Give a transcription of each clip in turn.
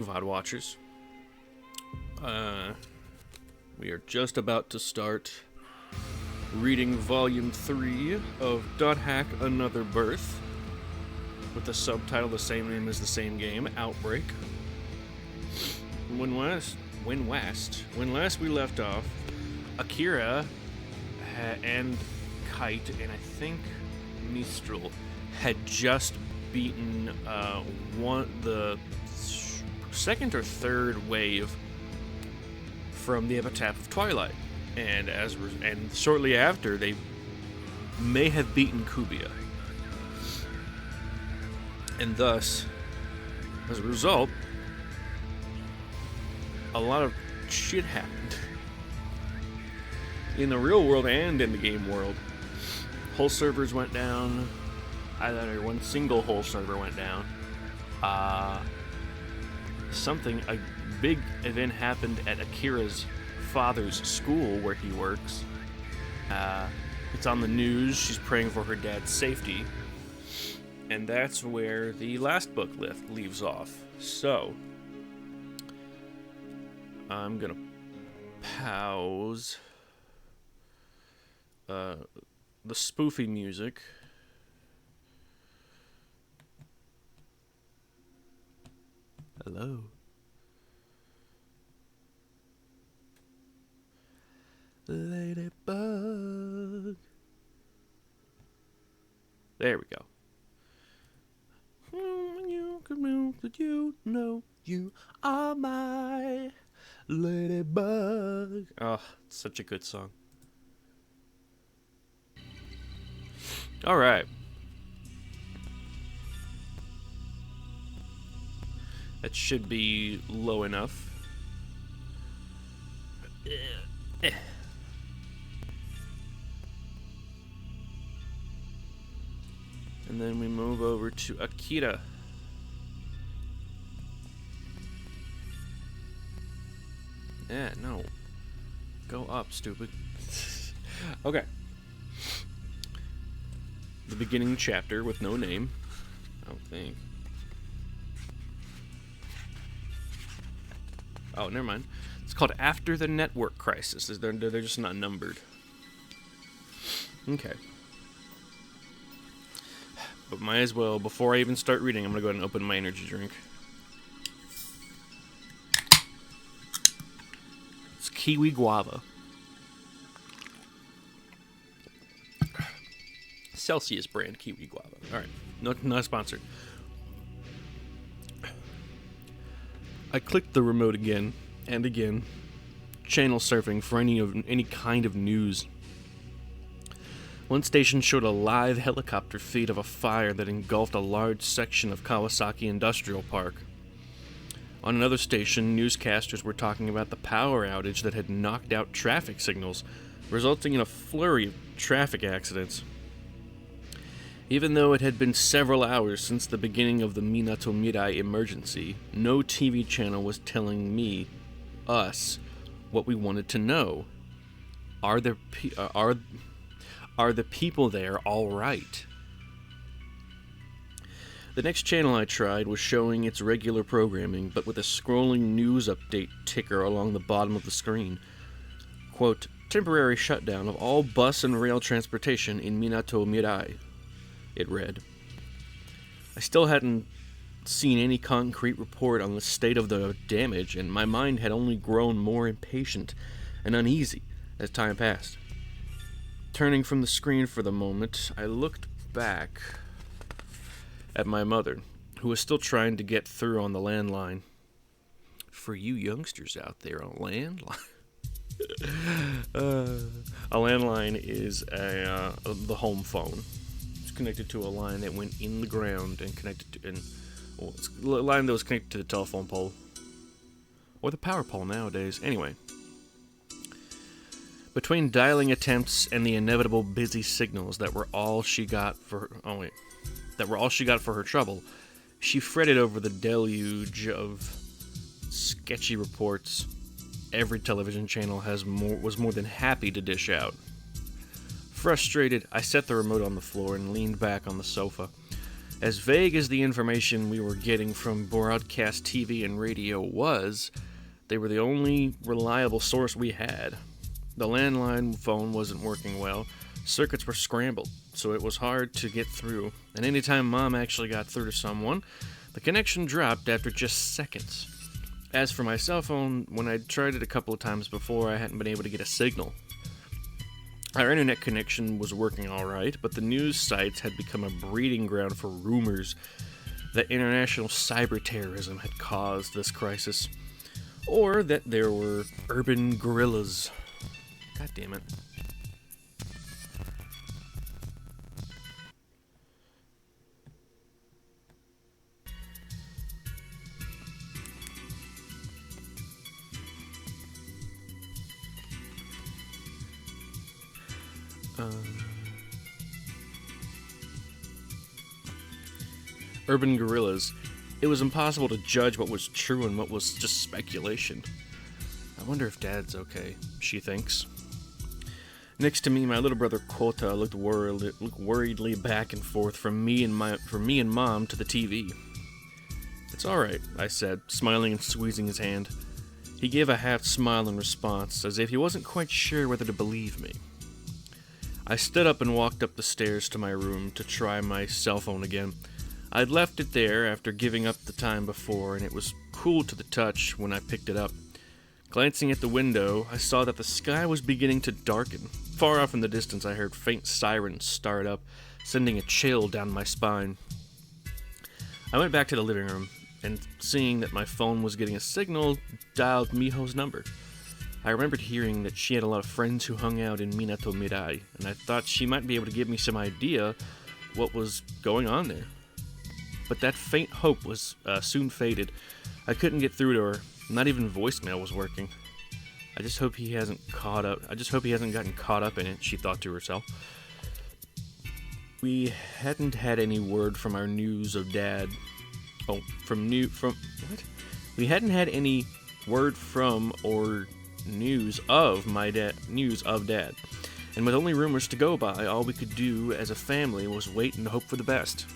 VOD watchers. We are just about to start reading Volume 3 of Dot Hack Another Birth, with the subtitle the same name as the same game, Outbreak. When last we left off, Akira and Kite and I think Mistral had just beaten the second or third wave from the Epitaph of Twilight, and shortly after they may have beaten Kubia, and thus, as a result, a lot of shit happened in the real world and in the game world. Whole servers went down. Either one single whole server went down. A big event happened at Akira's father's school where he works. It's on the news. She's praying for her dad's safety. And that's where the last book leaves off. So, I'm gonna pause the spoofy music. Hello. Ladybug. There we go. You can move, but you know you are my ladybug. Oh, it's such a good song. All right. That should be low enough. And then we move over to Akira. Yeah, no. Go up, stupid. Okay. The beginning chapter with no name, I don't think. Oh, never mind. It's called After the Network Crisis. They're just not numbered. Okay. But might as well, before I even start reading, I'm going to go ahead and open my energy drink. It's kiwi guava. Celsius brand kiwi guava. Alright, not sponsored. I clicked the remote again and again, channel surfing for any kind of news. One station showed a live helicopter feed of a fire that engulfed a large section of Kawasaki Industrial Park. On another station, newscasters were talking about the power outage that had knocked out traffic signals, resulting in a flurry of traffic accidents. Even though it had been several hours since the beginning of the Minato Mirai emergency, no TV channel was telling us, what we wanted to know. Are the people there all right? The next channel I tried was showing its regular programming, but with a scrolling news update ticker along the bottom of the screen. Quote, temporary shutdown of all bus and rail transportation in Minato Mirai, it read. I still hadn't seen any concrete report on the state of the damage, and my mind had only grown more impatient and uneasy as time passed. Turning from the screen for the moment, I looked back at my mother, who was still trying to get through on the landline. For you youngsters out there, a landline? A landline is the home phone. Connected to a line that went in the ground and connected to it's a line that was connected to the telephone pole or the power pole nowadays. Anyway, between dialing attempts and the inevitable busy signals that were all she got for her trouble, she fretted over the deluge of sketchy reports every television channel was more than happy to dish out. Frustrated, I set the remote on the floor and leaned back on the sofa. As vague as the information we were getting from broadcast TV and radio was, they were the only reliable source we had. The landline phone wasn't working well, circuits were scrambled, so it was hard to get through, and anytime Mom actually got through to someone, the connection dropped after just seconds. As for my cell phone, when I'd tried it a couple of times before, I hadn't been able to get a signal. Our internet connection was working alright, but the news sites had become a breeding ground for rumors that international cyber terrorism had caused this crisis, or that there were urban guerrillas. God damn it. Urban guerrillas. It was impossible to judge what was true and what was just speculation. I wonder if Dad's okay, she thinks. Next to me, my little brother Kota looked worriedly back and forth from me and Mom to the TV. "It's all right," I said, smiling and squeezing his hand. He gave a half smile in response, as if he wasn't quite sure whether to believe me. I stood up and walked up the stairs to my room to try my cell phone again. I'd left it there after giving up the time before, and it was cool to the touch when I picked it up. Glancing at the window, I saw that the sky was beginning to darken. Far off in the distance, I heard faint sirens start up, sending a chill down my spine. I went back to the living room, and seeing that my phone was getting a signal, dialed Miho's number. I remembered hearing that she had a lot of friends who hung out in Minato Mirai, and I thought she might be able to give me some idea what was going on there. But that faint hope was soon faded. I couldn't get through to her. Not even voicemail was working. I just hope he hasn't gotten caught up in it, she thought to herself. We hadn't had any word from our news of Dad. We hadn't had any word from or news of Dad. And with only rumors to go by, all we could do as a family was wait and hope for the best.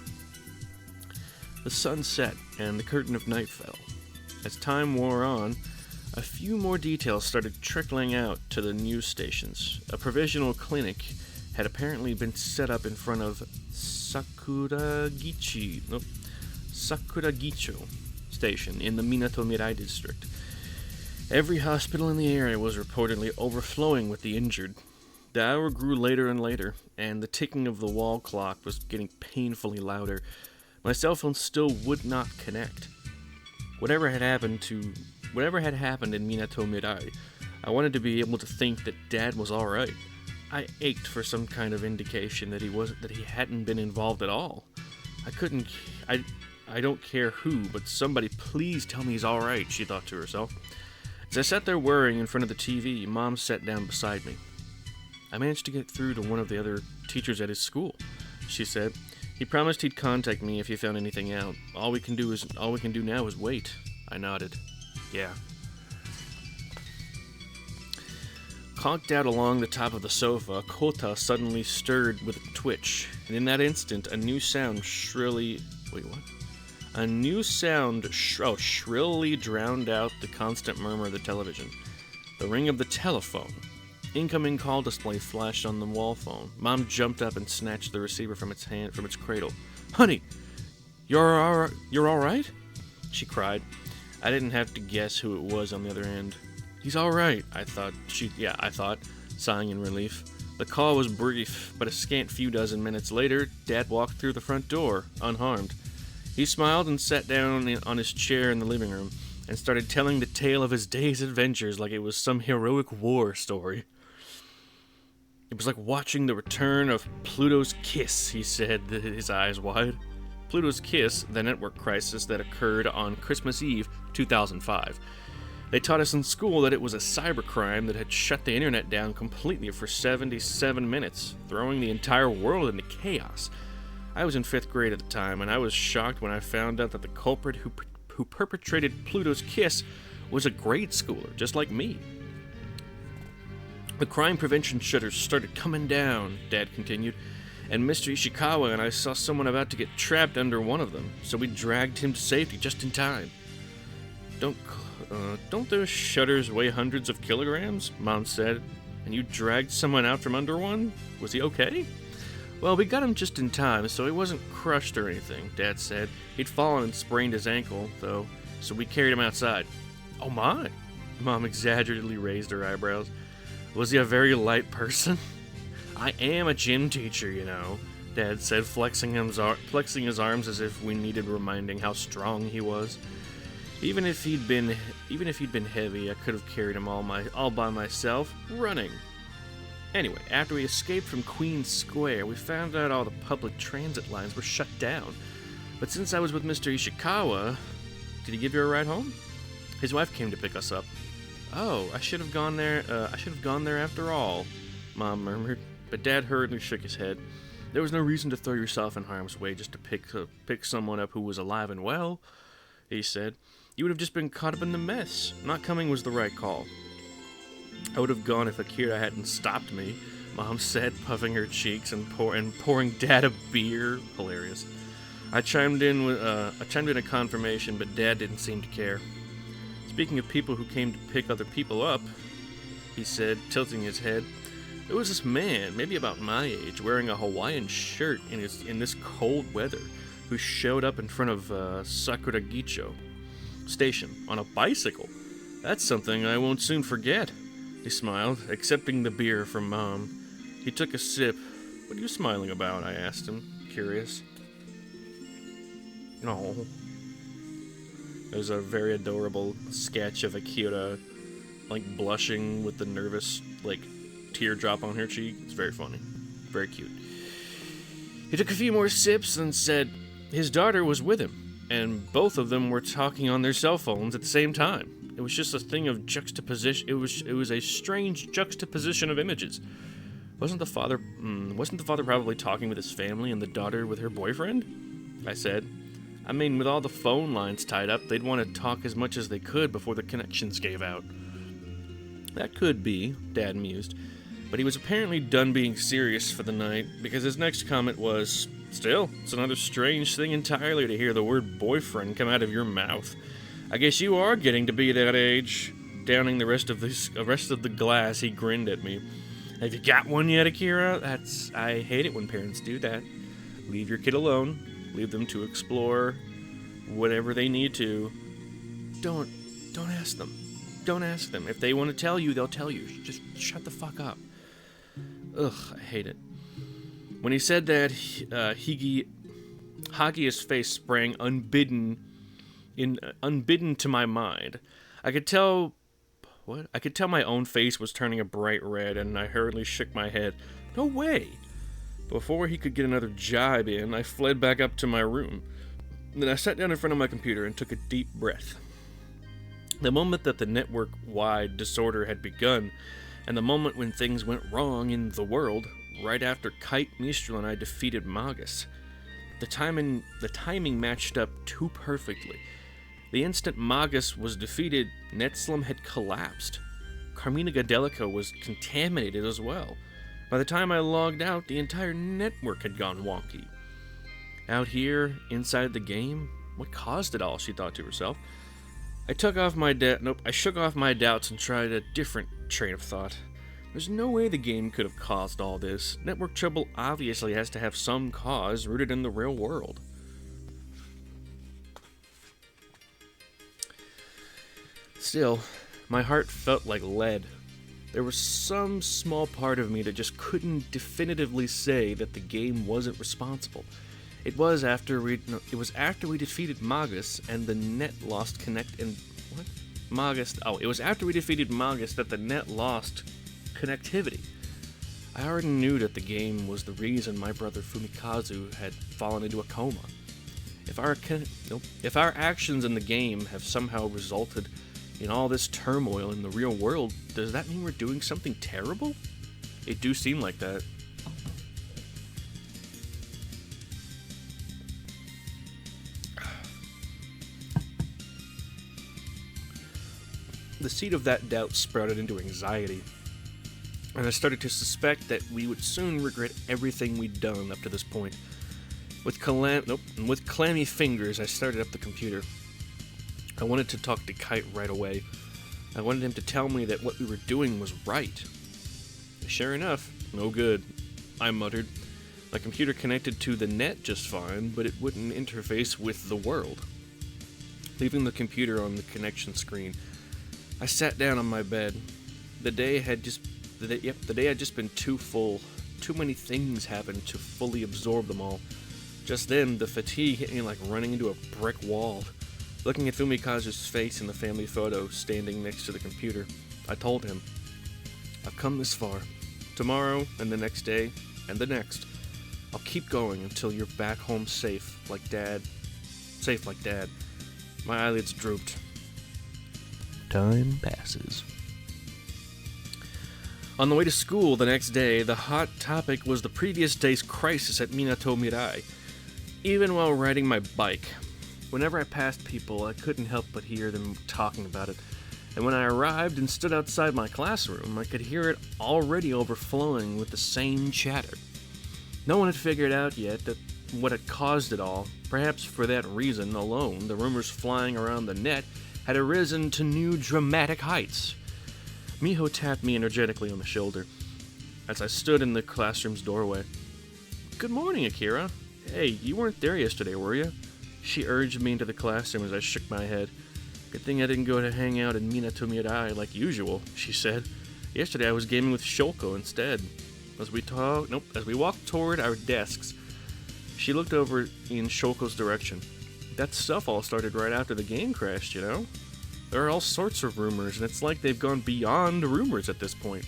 The sun set, and the curtain of night fell. As time wore on, a few more details started trickling out to the news stations. A provisional clinic had apparently been set up in front of Sakuragicho station in the Minato Mirai district. Every hospital in the area was reportedly overflowing with the injured. The hour grew later and later, and the ticking of the wall clock was getting painfully louder. My cell phone still would not connect. Whatever had happened in Minato Mirai, I wanted to be able to think that Dad was all right. I ached for some kind of indication that he hadn't been involved at all. I don't care who, but somebody please tell me he's all right, she thought to herself. As I sat there worrying in front of the TV, Mom sat down beside me. "I managed to get through to one of the other teachers at his school," she said. "He promised he'd contact me if he found anything out. All we can do now is wait." I nodded. "Yeah." Conked out along the top of the sofa, Kota suddenly stirred with a twitch, and in that instant, a new sound shrilly drowned out the constant murmur of the television. The ring of the telephone. Incoming call display flashed on the wall phone. Mom jumped up and snatched the receiver from its cradle. "Honey, you're all right?" she cried. I didn't have to guess who it was on the other end. "He's all right," I thought, sighing in relief. The call was brief, but a scant few dozen minutes later, Dad walked through the front door, unharmed. He smiled and sat down on his chair in the living room, and started telling the tale of his day's adventures like it was some heroic war story. "It was like watching the return of Pluto's Kiss," he said, his eyes wide. Pluto's Kiss, the network crisis that occurred on Christmas Eve, 2005. They taught us in school that it was a cybercrime that had shut the internet down completely for 77 minutes, throwing the entire world into chaos. I was in 5th grade at the time, and I was shocked when I found out that the culprit who perpetrated Pluto's Kiss was a grade schooler, just like me. "The crime prevention shutters started coming down," Dad continued. and Mr. Ishikawa and I saw someone about to get trapped under one of them, so we dragged him to safety just in time. Don't those shutters weigh hundreds of kilograms? Mom said. And you dragged someone out from under one? Was he okay? Well, we got him just in time, so he wasn't crushed or anything, Dad said. He'd fallen and sprained his ankle, though, so we carried him outside. Oh my! Mom exaggeratedly raised her eyebrows. Was he a very light person? I am a gym teacher, you know, Dad said, flexing his arms as if we needed reminding how strong he was. Even if he'd been heavy, I could have carried him all by myself, running. Anyway, after we escaped from Queen's Square, we found out all the public transit lines were shut down. But since I was with Mr. Ishikawa, did he give you a ride home? His wife came to pick us up. Oh, I should have gone there. After all, Mom murmured. But Dad hurriedly shook his head. There was no reason to throw yourself in harm's way just to pick someone up who was alive and well, he said. You would have just been caught up in the mess. Not coming was the right call. I would have gone if Akira hadn't stopped me, Mom said, puffing her cheeks and pouring Dad a beer. Hilarious. I chimed in a confirmation, but Dad didn't seem to care. Speaking of people who came to pick other people up, he said, tilting his head, there was this man, maybe about my age, wearing a Hawaiian shirt in this cold weather, who showed up in front of Sakuragicho Station on a bicycle. That's something I won't soon forget. He smiled, accepting the beer from Mom. He took a sip. What are you smiling about? I asked him, curious. No. There's a very adorable sketch of Akira, blushing with the nervous, teardrop on her cheek. It's very funny. Very cute. He took a few more sips and said his daughter was with him, and both of them were talking on their cell phones at the same time. It was just a thing of juxtaposition. It was a strange juxtaposition of images. Wasn't the father probably talking with his family and the daughter with her boyfriend? I said. I mean, with all the phone lines tied up, they'd want to talk as much as they could before the connections gave out. That could be, Dad mused. But he was apparently done being serious for the night, because his next comment was, still, it's another strange thing entirely to hear the word boyfriend come out of your mouth. I guess you are getting to be that age. Downing the rest of the glass, he grinned at me. Have you got one yet, Akira? I hate it when parents do that. Leave your kid alone. Leave them to explore whatever they need to. Don't ask them. Don't ask them. If they want to tell you, they'll tell you. Just shut the fuck up. Ugh, I hate it. When he said that, Hagia's face sprang unbidden to my mind. I could tell my own face was turning a bright red, and I hurriedly shook my head. No way! Before he could get another jibe in, I fled back up to my room. Then I sat down in front of my computer and took a deep breath. The moment that the network-wide disorder had begun, and the moment when things went wrong in the world, right after Kite, Mistral, and I defeated Magus. The timing matched up too perfectly. The instant Magus was defeated, Netslum had collapsed. Carmina Gadelica was contaminated as well. By the time I logged out, the entire network had gone wonky. Out here, inside the game, what caused it all, she thought to herself. I shook off my doubts and tried a different train of thought. There's no way the game could have caused all this. Network trouble obviously has to have some cause rooted in the real world. Still, my heart felt like lead. There was some small part of me that just couldn't definitively say that the game wasn't responsible. It was after we defeated Magus and the net lost it was after we defeated Magus that the net lost connectivity. I already knew that the game was the reason my brother Fumikazu had fallen into a coma. If our actions in the game have somehow resulted in all this turmoil in the real world, does that mean we're doing something terrible? It do seem like that. The seed of that doubt sprouted into anxiety. and I started to suspect that we would soon regret everything we'd done up to this point. With clammy fingers, I started up the computer. I wanted to talk to Kite right away. I wanted him to tell me that what we were doing was right. Sure enough, no good, I muttered. My computer connected to the net just fine, but it wouldn't interface with the world. Leaving the computer on the connection screen, I sat down on my bed. The day had just been too full. Too many things happened to fully absorb them all. Just then, the fatigue hit me like running into a brick wall. Looking at Fumikazu's face in the family photo standing next to the computer, I told him, I've come this far. Tomorrow, and the next day, and the next. I'll keep going until you're back home safe like Dad. Safe like Dad. My eyelids drooped. Time passes. On the way to school the next day, the hot topic was the previous day's crisis at Minato Mirai. Even while riding my bike, whenever I passed people, I couldn't help but hear them talking about it. And when I arrived and stood outside my classroom, I could hear it already overflowing with the same chatter. No one had figured out yet what had caused it all. Perhaps for that reason alone, the rumors flying around the net had arisen to new dramatic heights. Miho tapped me energetically on the shoulder as I stood in the classroom's doorway. Good morning, Akira. Hey, you weren't there yesterday, were you? She urged me into the classroom as I shook my head. Good thing I didn't go to hang out in Minato Mirai like usual, she said. Yesterday I was gaming with Shoko instead. As we walked toward our desks, she looked over in Shoko's direction. That stuff all started right after the game crashed, you know? There are all sorts of rumors, and it's like they've gone beyond rumors at this point.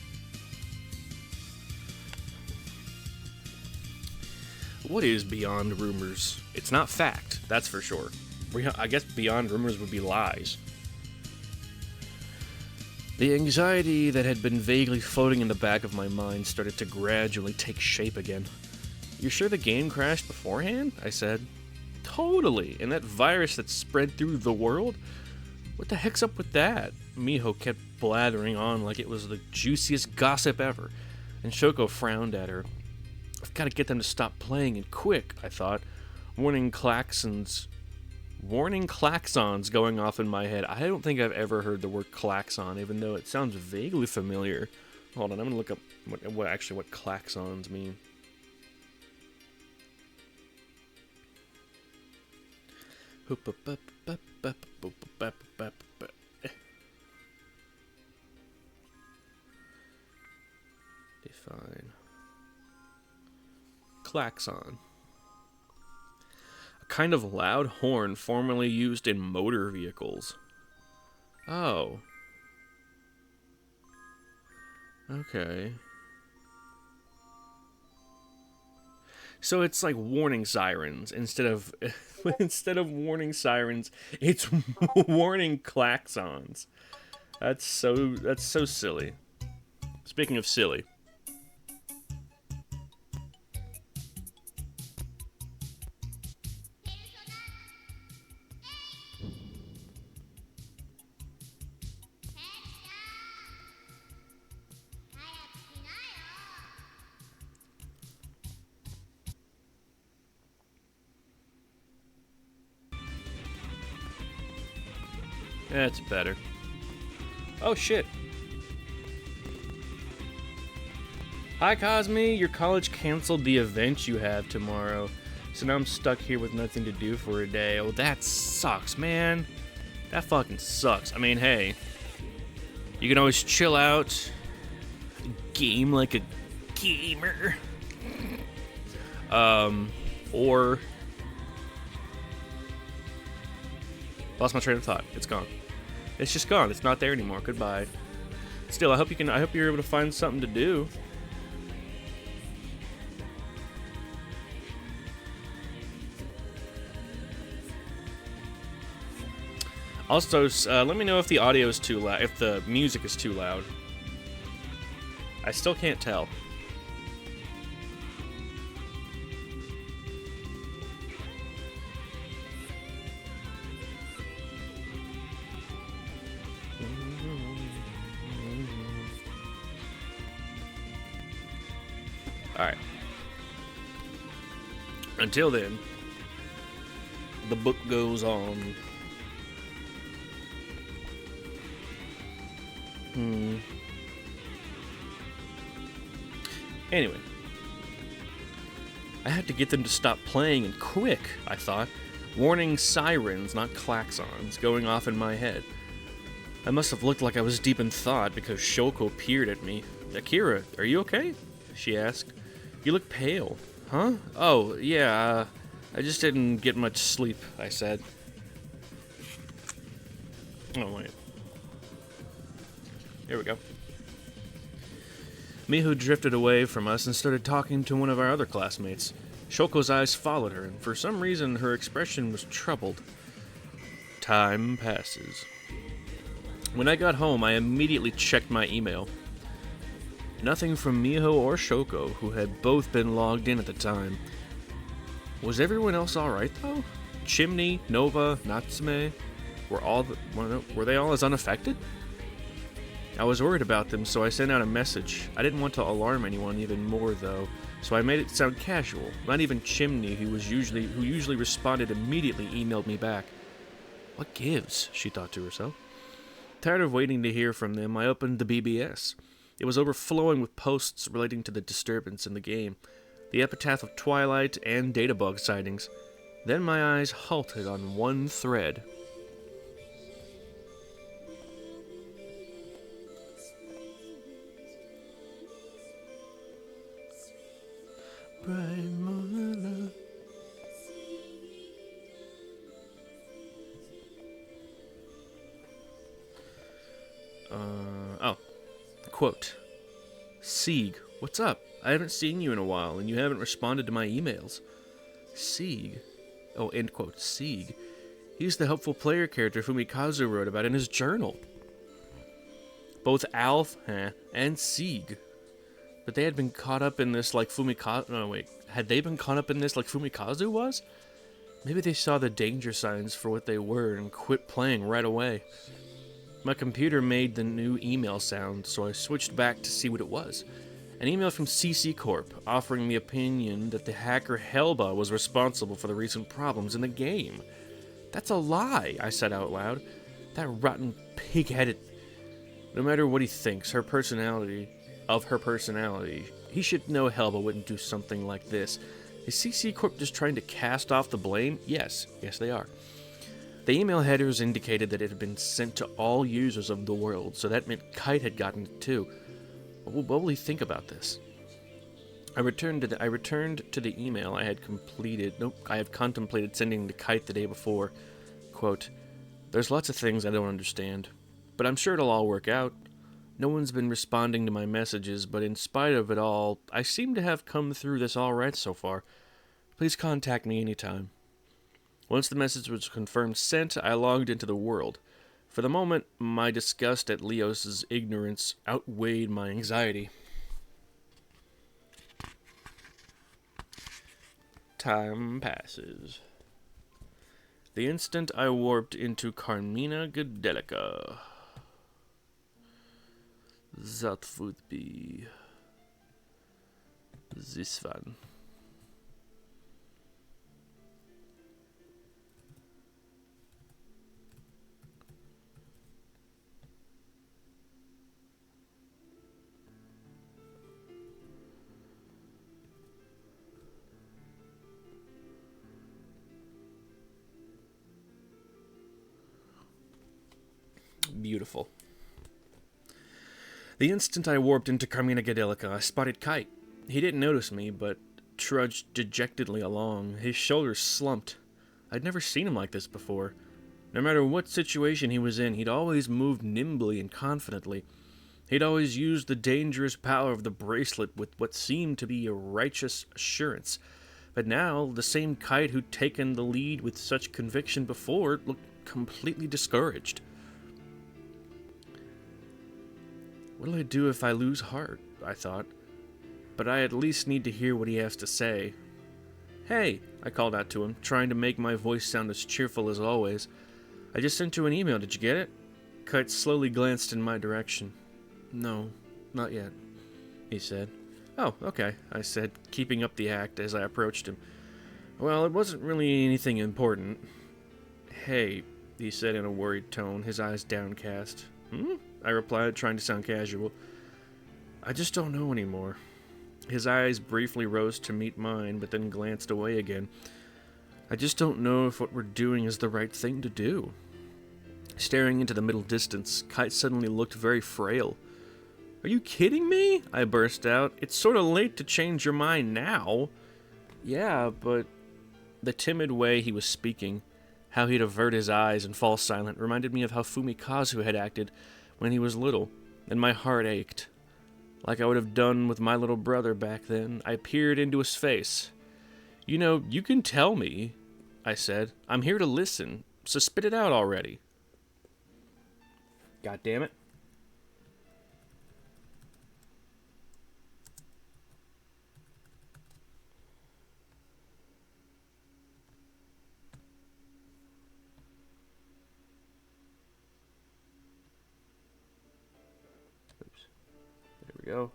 What is beyond rumors? It's not fact, that's for sure. I guess beyond rumors would be lies. The anxiety that had been vaguely floating in the back of my mind started to gradually take shape again. You sure the game crashed beforehand? I said. Totally, and that virus that spread through the world? What the heck's up with that? Miho kept blathering on like it was the juiciest gossip ever, and Shoko frowned at her. I've got to get them to stop playing and quick, I thought. Warning klaxons going off in my head. I don't think I've ever heard the word klaxon, even though it sounds vaguely familiar. Hold on, I'm gonna look up what klaxons mean. Define. Klaxon. A kind of loud horn formerly used in motor vehicles. Oh. Okay. So it's like warning sirens instead of warning sirens, it's warning klaxons. That's so silly. Speaking of silly. That's better. Oh shit. Hi Cosme, your college canceled the event you have tomorrow, so now I'm stuck here with nothing to do for a day. Oh, that sucks, man. That fucking sucks. I mean, hey, you can always chill out, game like a gamer, or lost my train of thought. It's gone. It's just gone. It's not there anymore. Goodbye. Still, I hope you're able to find something to do. Also, let me know if the audio is too loud, if the music is too loud. I still can't tell. Alright. Until then, the book goes on. Anyway. I had to get them to stop playing, and quick, I thought. Warning sirens, not klaxons, going off in my head. I must have looked like I was deep in thought because Shoko peered at me. Akira, are you okay? She asked. You look pale. Huh? Oh, yeah, I just didn't get much sleep, I said. Oh, wait. Here we go. Miho drifted away from us and started talking to one of our other classmates. Shoko's eyes followed her, and for some reason her expression was troubled. Time passes. When I got home, I immediately checked my email. Nothing from Miho or Shoko, who had both been logged in at the time. Was everyone else alright, though? Chimney, Nova, Natsume, were they all as unaffected? I was worried about them, so I sent out a message. I didn't want to alarm anyone even more, though, so I made it sound casual. Not even Chimney, who usually responded immediately, emailed me back. What gives? She thought to herself. Tired of waiting to hear from them, I opened the BBS. It was overflowing with posts relating to the disturbance in the game, the epitaph of Twilight, and databug sightings. Then my eyes halted on one thread. Quote, Sieg, what's up? I haven't seen you in a while, and you haven't responded to my emails. Sieg. Oh, end quote. Sieg. He's the helpful player character Fumikazu wrote about in his journal. Both Alf and Sieg. But they had been caught up in this like Fumikazu... No, wait. Had they been caught up in this like Fumikazu was? Maybe they saw the danger signs for what they were and quit playing right away. My computer made the new email sound, so I switched back to see what it was. An email from CC Corp, offering the opinion that the hacker Helba was responsible for the recent problems in the game. That's a lie, I said out loud. That rotten pig-headed... No matter what he thinks, her personality, he should know Helba wouldn't do something like this. Is CC Corp just trying to cast off the blame? Yes, they are. The email headers indicated that it had been sent to all users of the world, so that meant Kite had gotten it too. What will he think about this? I returned to the email I had contemplated sending to Kite the day before. Quote, There's lots of things I don't understand, but I'm sure it'll all work out. No one's been responding to my messages, but in spite of it all, I seem to have come through this all right so far. Please contact me anytime. Once the message was confirmed sent, I logged into the world. For the moment, my disgust at Leos' ignorance outweighed my anxiety. Time passes. The instant I warped into Carmina Gadelica. That would be... this one. Beautiful. The instant I warped into Carmina Gadelica, I spotted Kite. He didn't notice me, but trudged dejectedly along. His shoulders slumped. I'd never seen him like this before. No matter what situation he was in, he'd always moved nimbly and confidently. He'd always used the dangerous power of the bracelet with what seemed to be a righteous assurance. But now, the same Kite who'd taken the lead with such conviction before looked completely discouraged. What'll I do if I lose heart? I thought. But I at least need to hear what he has to say. Hey, I called out to him, trying to make my voice sound as cheerful as always. I just sent you an email, did you get it? Kite slowly glanced in my direction. No, not yet, he said. Oh, okay, I said, keeping up the act as I approached him. Well, it wasn't really anything important. Hey, he said in a worried tone, his eyes downcast. I replied, trying to sound casual. I just don't know anymore. His eyes briefly rose to meet mine, but then glanced away again. I just don't know if what we're doing is the right thing to do. Staring into the middle distance, Kite suddenly looked very frail. Are you kidding me? I burst out. It's sort of late to change your mind now. Yeah, but... The timid way he was speaking, how he'd avert his eyes and fall silent, reminded me of how Fumikazu had acted when he was little, and my heart ached. Like I would have done with my little brother back then, I peered into his face. You know, you can tell me, I said. I'm here to listen, so spit it out already. God damn it. Oops. There we go.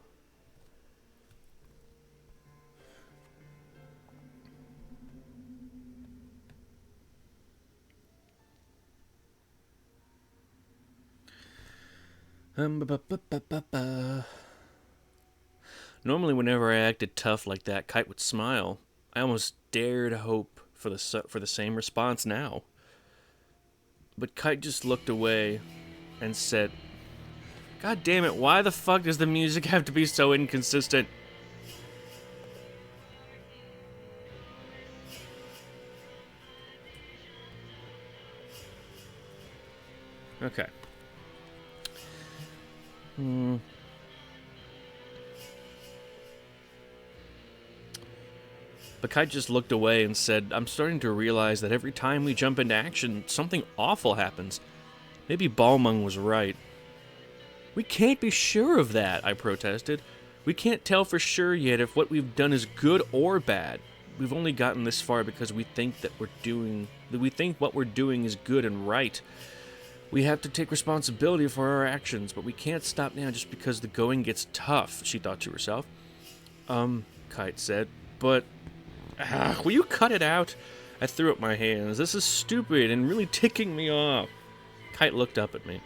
Normally, whenever I acted tough like that, Kite would smile. I almost dared hope for the same response now. But Kite just looked away and said, God damn it, why the fuck does the music have to be so inconsistent? Okay. But Kite just looked away and said, I'm starting to realize that every time we jump into action, something awful happens. Maybe Balmung was right. We can't be sure of that, I protested. We can't tell for sure yet if what we've done is good or bad. We've only gotten this far because we think what we're doing is good and right. We have to take responsibility for our actions, but we can't stop now just because the going gets tough, she thought to herself. Kite said, but... will you cut it out? I threw up my hands. This is stupid and really ticking me off. Kite looked up at me.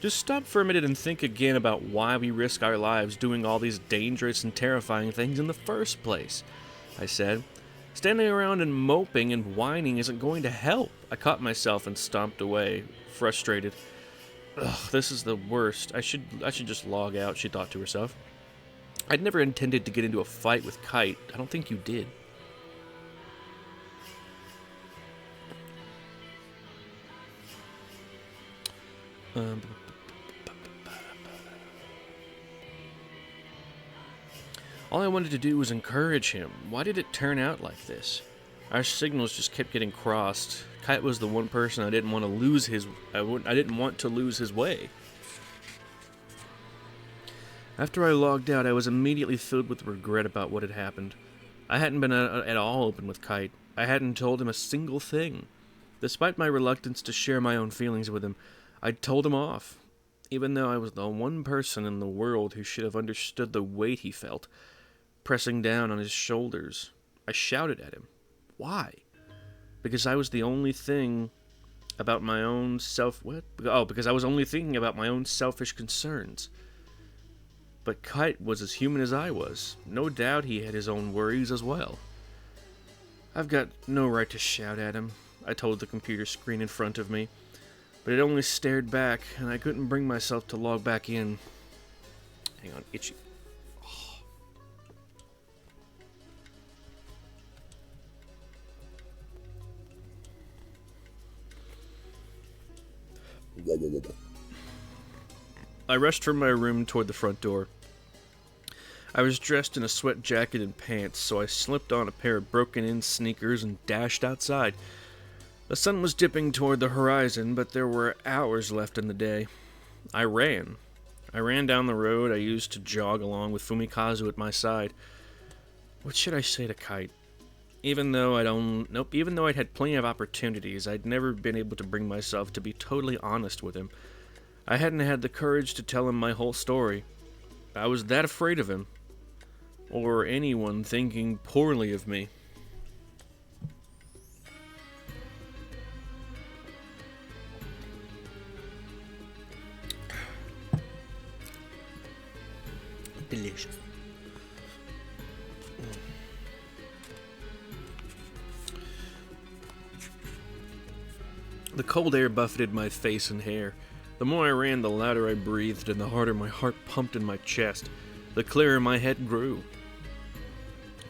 Just stop for a minute and think again about why we risk our lives doing all these dangerous and terrifying things in the first place, I said. Standing around and moping and whining isn't going to help. I caught myself and stomped away, frustrated. Ugh, this is the worst. I should just log out, she thought to herself. I'd never intended to get into a fight with Kite. I don't think you did. All I wanted to do was encourage him. Why did it turn out like this? Our signals just kept getting crossed. Kite was the one person I didn't want to lose his way. After I logged out, I was immediately filled with regret about what had happened. I hadn't been at all open with Kite. I hadn't told him a single thing. Despite my reluctance to share my own feelings with him, I'd told him off. Even though I was the one person in the world who should have understood the weight he felt, pressing down on his shoulders, I shouted at him. Why? Because I was the only thing about my own because I was only thinking about my own selfish concerns. But Kite was as human as I was. No doubt he had his own worries as well. I've got no right to shout at him, I told the computer screen in front of me. But it only stared back, and I couldn't bring myself to log back in. Hang on, itchy. I rushed from my room toward the front door. I was dressed in a sweat jacket and pants, so I slipped on a pair of broken-in sneakers and dashed outside. The sun was dipping toward the horizon, but there were hours left in the day. I ran. I ran down the road I used to jog along with Fumikazu at my side. What should I say to Kite? Even though I'd had plenty of opportunities, I'd never been able to bring myself to be totally honest with him. I hadn't had the courage to tell him my whole story. I was that afraid of him. or anyone thinking poorly of me. Delicious. The cold air buffeted my face and hair. The more I ran, the louder I breathed, and the harder my heart pumped in my chest. The clearer my head grew.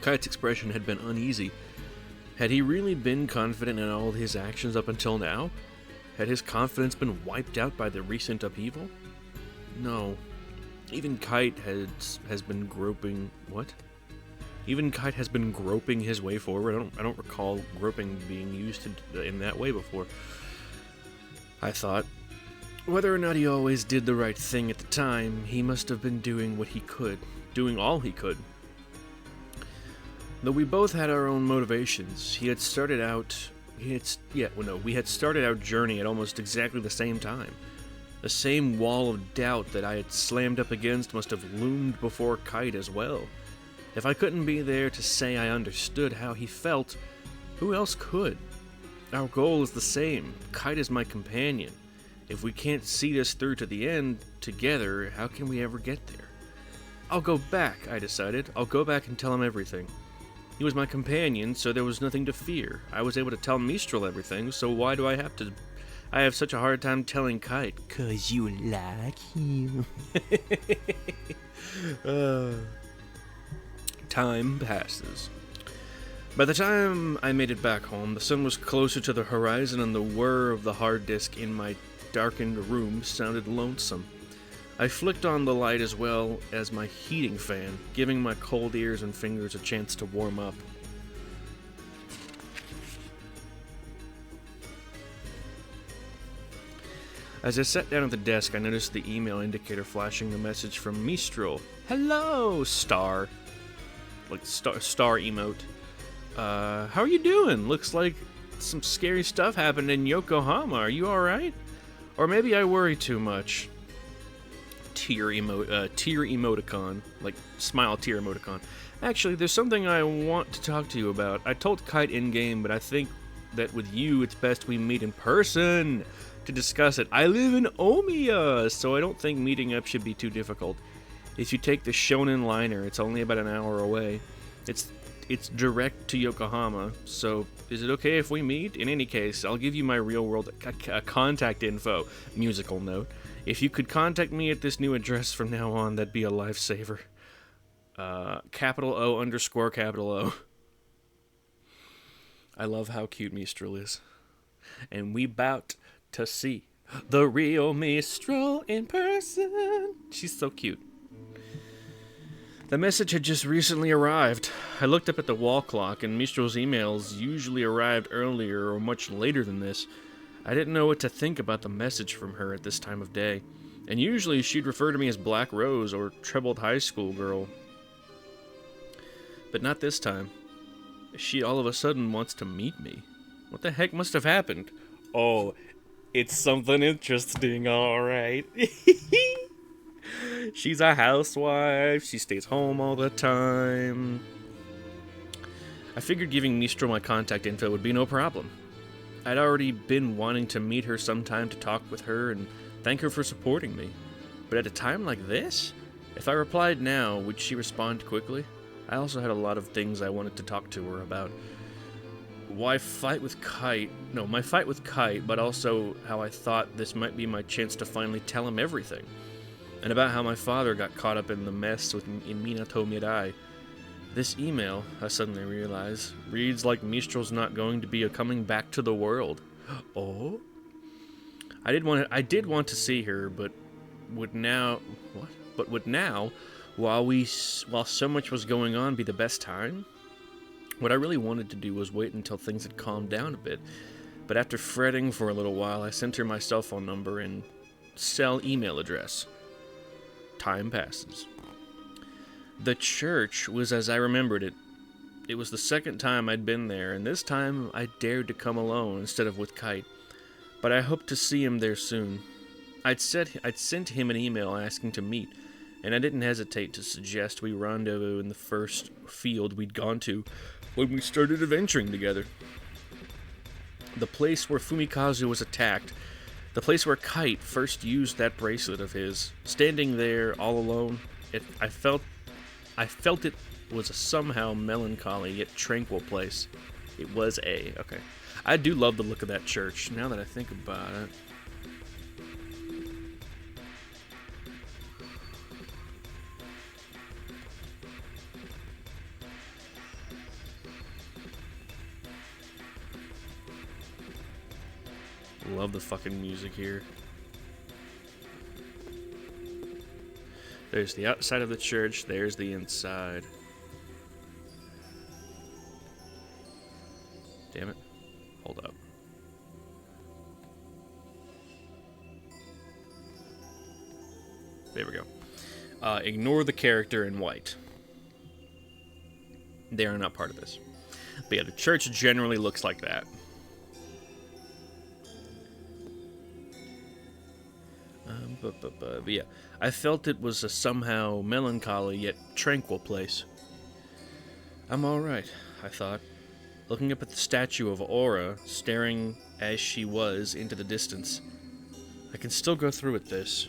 Kite's expression had been uneasy. Had he really been confident in all his actions up until now? Had his confidence been wiped out by the recent upheaval? No. Even Kite has been groping... What? Even Kite has been groping his way forward. I don't recall groping being used in that way before. I thought. Whether or not he always did the right thing at the time, he must have been doing what he could. Doing all he could. Though we both had our own motivations, we had started our journey at almost exactly the same time. The same wall of doubt that I had slammed up against must have loomed before Kite as well. If I couldn't be there to say I understood how he felt, who else could? Our goal is the same. Kite is my companion. If we can't see this through to the end together, how can we ever get there? I'll go back, I decided. I'll go back and tell him everything. He was my companion, so there was nothing to fear. I was able to tell Mistral everything, so why do I have to... I have such a hard time telling Kite. 'Cause you like him. Time passes. By the time I made it back home, the sun was closer to the horizon and the whir of the hard disk in my darkened room sounded lonesome. I flicked on the light as well as my heating fan, giving my cold ears and fingers a chance to warm up. As I sat down at the desk, I noticed the email indicator flashing a message from Mistral. Hello, star. Like star emote. How are you doing? Looks like some scary stuff happened in Yokohama. Are you alright? Or maybe I worry too much. Tear emoticon. Like, smile tear emoticon. Actually, there's something I want to talk to you about. I told Kite in-game, but I think that with you, it's best we meet in person to discuss it. I live in Omiya, so I don't think meeting up should be too difficult. If you take the Shonen liner, it's only about an hour away. It's direct to Yokohama, so is it okay if we meet? In any case, I'll give you my real-world contact info. Musical note. If you could contact me at this new address from now on, that'd be a lifesaver. Capital O _ capital O. I love how cute Mistral is. And we bout to see the real Mistral in person. She's so cute. The message had just recently arrived. I looked up at the wall clock, and Mistral's emails usually arrived earlier or much later than this. I didn't know what to think about the message from her at this time of day, and usually she'd refer to me as Black Rose or Troubled High School Girl. But not this time. She all of a sudden wants to meet me. What the heck must have happened? Oh, it's something interesting, alright. She's a housewife, she stays home all the time. I figured giving Mistral my contact info would be no problem. I'd already been wanting to meet her sometime to talk with her and thank her for supporting me. But at a time like this, if I replied now, would she respond quickly? I also had a lot of things I wanted to talk to her about. My fight with Kite, but also how I thought this might be my chance to finally tell him everything. And about how my father got caught up in the mess in Minato Mirai. This email, I suddenly realize, reads like Mistral's not going to be coming back to the world. Oh? I did want to see her, but would now, while so much was going on, be the best time? What I really wanted to do was wait until things had calmed down a bit. But after fretting for a little while, I sent her my cell phone number and cell email address. Time passes. The church was as I remembered it. It was the second time I'd been there, and this time I dared to come alone instead of with Kite. But I hoped to see him there soon. I'd sent him an email asking to meet, and I didn't hesitate to suggest we rendezvous in the first field we'd gone to when we started adventuring together. The place where Fumikazu was attacked, the place where Kite first used that bracelet of his, standing there all alone, I felt it was a somehow melancholy yet tranquil place. It was okay. I do love the look of that church, now that I think about it. Love the fucking music here. There's the outside of the church, there's the inside. Damn it. Hold up. There we go. Ignore the character in white. They are not part of this. But yeah, the church generally looks like that. But yeah, I felt it was a somehow melancholy yet tranquil place. I'm alright, I thought, looking up at the statue of Aura, staring as she was into the distance. I can still go through with this.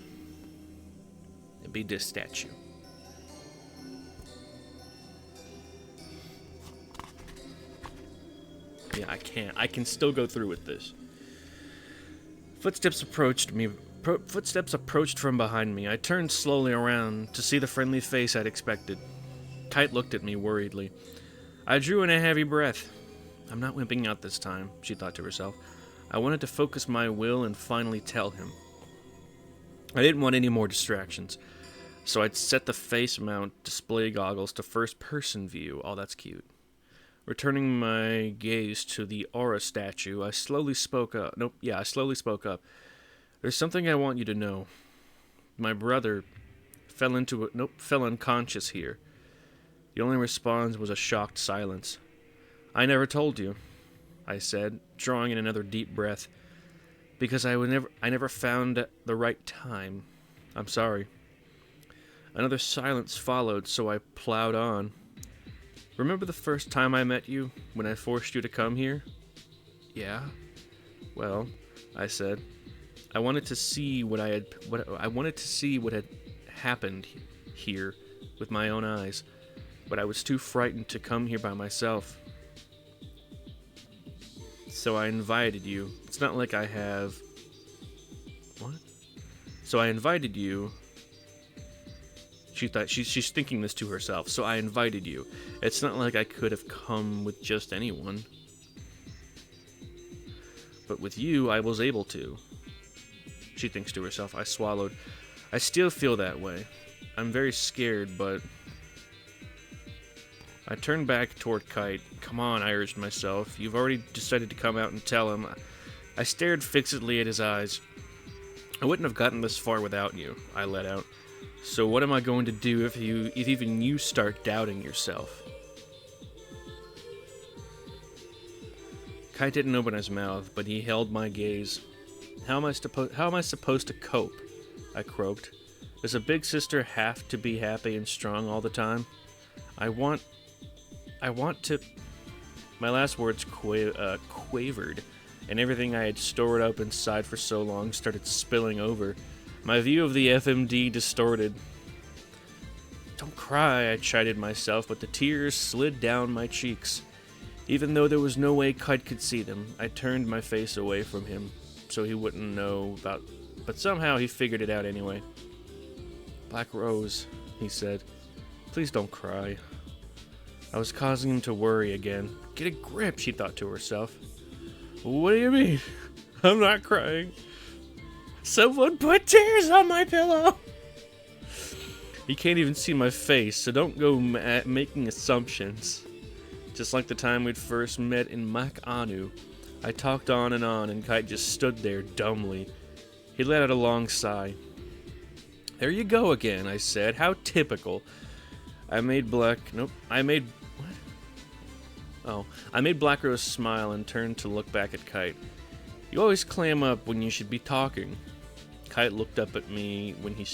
It'd be this statue. Yeah, I can't. I can still go through with this. Footsteps approached from behind me. I turned slowly around to see the friendly face I'd expected. Kite looked at me worriedly. I drew in a heavy breath. I'm not wimping out this time, she thought to herself. I wanted to focus my will and finally tell him. I didn't want any more distractions, so I'd set the face mount display goggles to first-person view. Oh, that's cute. Returning my gaze to the Aura statue, I slowly spoke up. I slowly spoke up. There's something I want you to know. My brother fell unconscious here. The only response was a shocked silence. I never told you, I said, drawing in another deep breath, because I never found the right time. I'm sorry. Another silence followed, so I plowed on. Remember the first time I met you, when I forced you to come here? Yeah. Well, I said, I wanted to see what had happened here with my own eyes, but I was too frightened to come here by myself. So I invited you. It's not like I have... What? So I invited you... She thought she's thinking this to herself. So I invited you. It's not like I could have come with just anyone. But with you, I was able to. She thinks to herself. I swallowed. I still feel that way. I'm very scared, but... I turned back toward Kite. Come on, I urged myself. You've already decided to come out and tell him. I stared fixedly at his eyes. I wouldn't have gotten this far without you, I let out. So what am I going to do if even you start doubting yourself? Kite didn't open his mouth, but he held my gaze. How am I supposed to cope? I croaked. Does a big sister have to be happy and strong all the time? I want to... My last words quavered, and everything I had stored up inside for so long started spilling over. My view of the FMD distorted. Don't cry, I chided myself, but the tears slid down my cheeks. Even though there was no way Kite could see them, I turned my face away from him, so he wouldn't know about... But somehow he figured it out anyway. Black Rose, he said. Please don't cry. I was causing him to worry again. Get a grip, she thought to herself. What do you mean? I'm not crying. Someone put tears on my pillow. You can't even see my face, so don't go making assumptions. Just like the time we'd first met in Mak Anu, I talked on, and Kite just stood there dumbly. He let out a long sigh. There you go again, I said. How typical. I made Black Rose smile and turned to look back at Kite. You always clam up when you should be talking. Kite looked up at me when he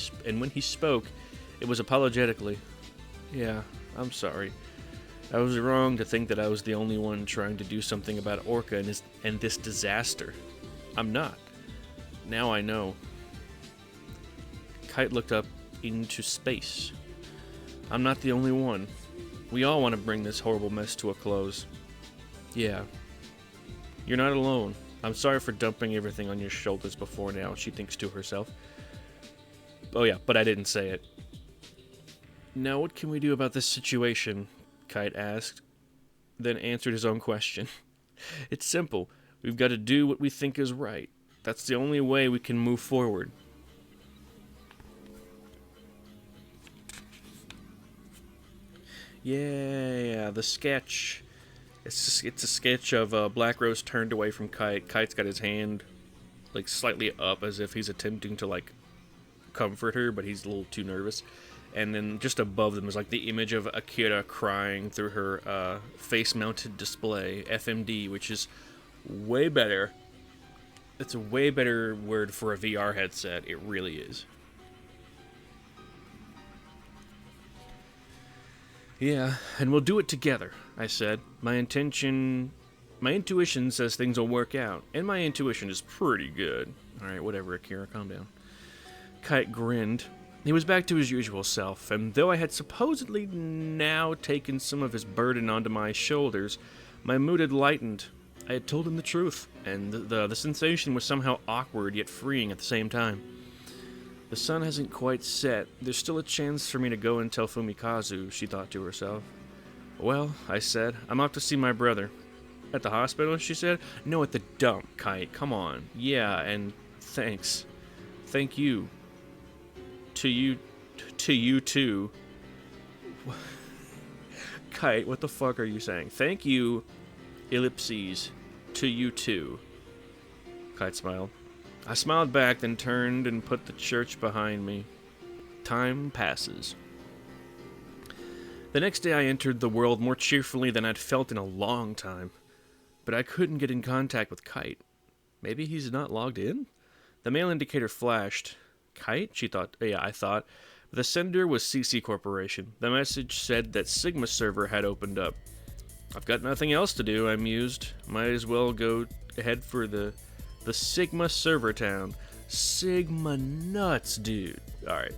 spoke, It was apologetically. Yeah, I'm sorry. I was wrong to think that I was the only one trying to do something about Orca and this disaster. I'm not. Now I know. Kite looked up into space. I'm not the only one. We all want to bring this horrible mess to a close. Yeah. You're not alone. I'm sorry for dumping everything on your shoulders before now, she thinks to herself. Oh yeah, but I didn't say it. Now what can we do about this situation? Kite asked, then answered his own question. It's simple. We've got to do what we think is right. That's the only way we can move forward. Yeah, the sketch. It's a sketch of Black Rose turned away from Kite. Kite's got his hand like slightly up as if he's attempting to like comfort her, but he's a little too nervous. And then just above them is like the image of Akira crying through her face-mounted display, FMD, which is way better. It's a way better word for a VR headset. It really is. Yeah, and we'll do it together, I said. My intuition says things will work out, and my intuition is pretty good. Alright, whatever, Akira, calm down. Kite grinned. He was back to his usual self, and though I had supposedly now taken some of his burden onto my shoulders, my mood had lightened. I had told him the truth, and the sensation was somehow awkward yet freeing at the same time. The sun hasn't quite set. There's still a chance for me to go and tell Fumikazu, she thought to herself. Well, I said, I'm off to see my brother. At the hospital, she said. No, at the dump, Kite. Come on. Yeah, and thanks. Thank you. To you too. Kite, what the fuck are you saying? Thank you, ellipses, to you too. Kite smiled. I smiled back, then turned and put the church behind me. Time passes. The next day I entered the world more cheerfully than I'd felt in a long time. But I couldn't get in contact with Kite. Maybe he's not logged in? The mail indicator flashed. Kite? She thought. Yeah, I thought. The sender was CC Corporation. The message said that Sigma server had opened up. I've got nothing else to do, I mused. Might as well go ahead for the Sigma server town. Sigma nuts, dude. Alright.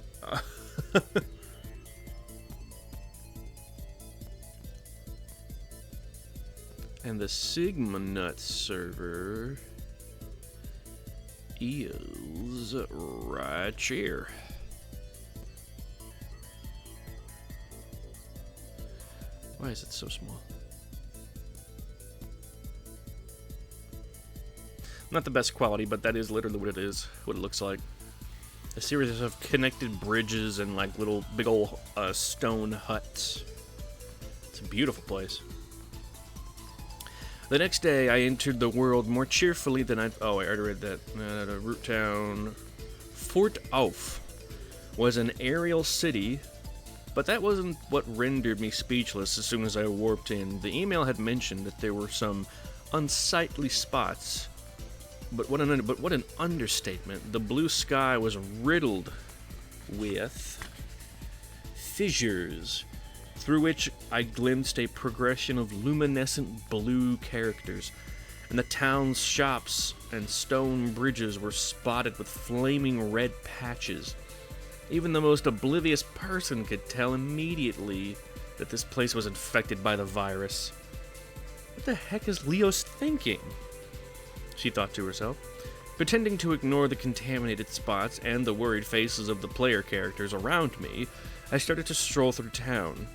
And the Sigma nuts server is right here. Why is it so small? Not the best quality, but that is literally what it is, what it looks like. A series of connected bridges and like little big old stone huts. It's a beautiful place. The next day, I entered the world more cheerfully than I'd... Oh, I already read that. Root Town. Fort Auf was an aerial city, but that wasn't what rendered me speechless as soon as I warped in. The email had mentioned that there were some unsightly spots, but what an understatement. The blue sky was riddled with fissures, through which I glimpsed a progression of luminescent blue characters, and the town's shops and stone bridges were spotted with flaming red patches. Even the most oblivious person could tell immediately that this place was infected by the virus. What the heck is Leos thinking? She thought to herself. Pretending to ignore the contaminated spots and the worried faces of the player characters around me, I started to stroll through town.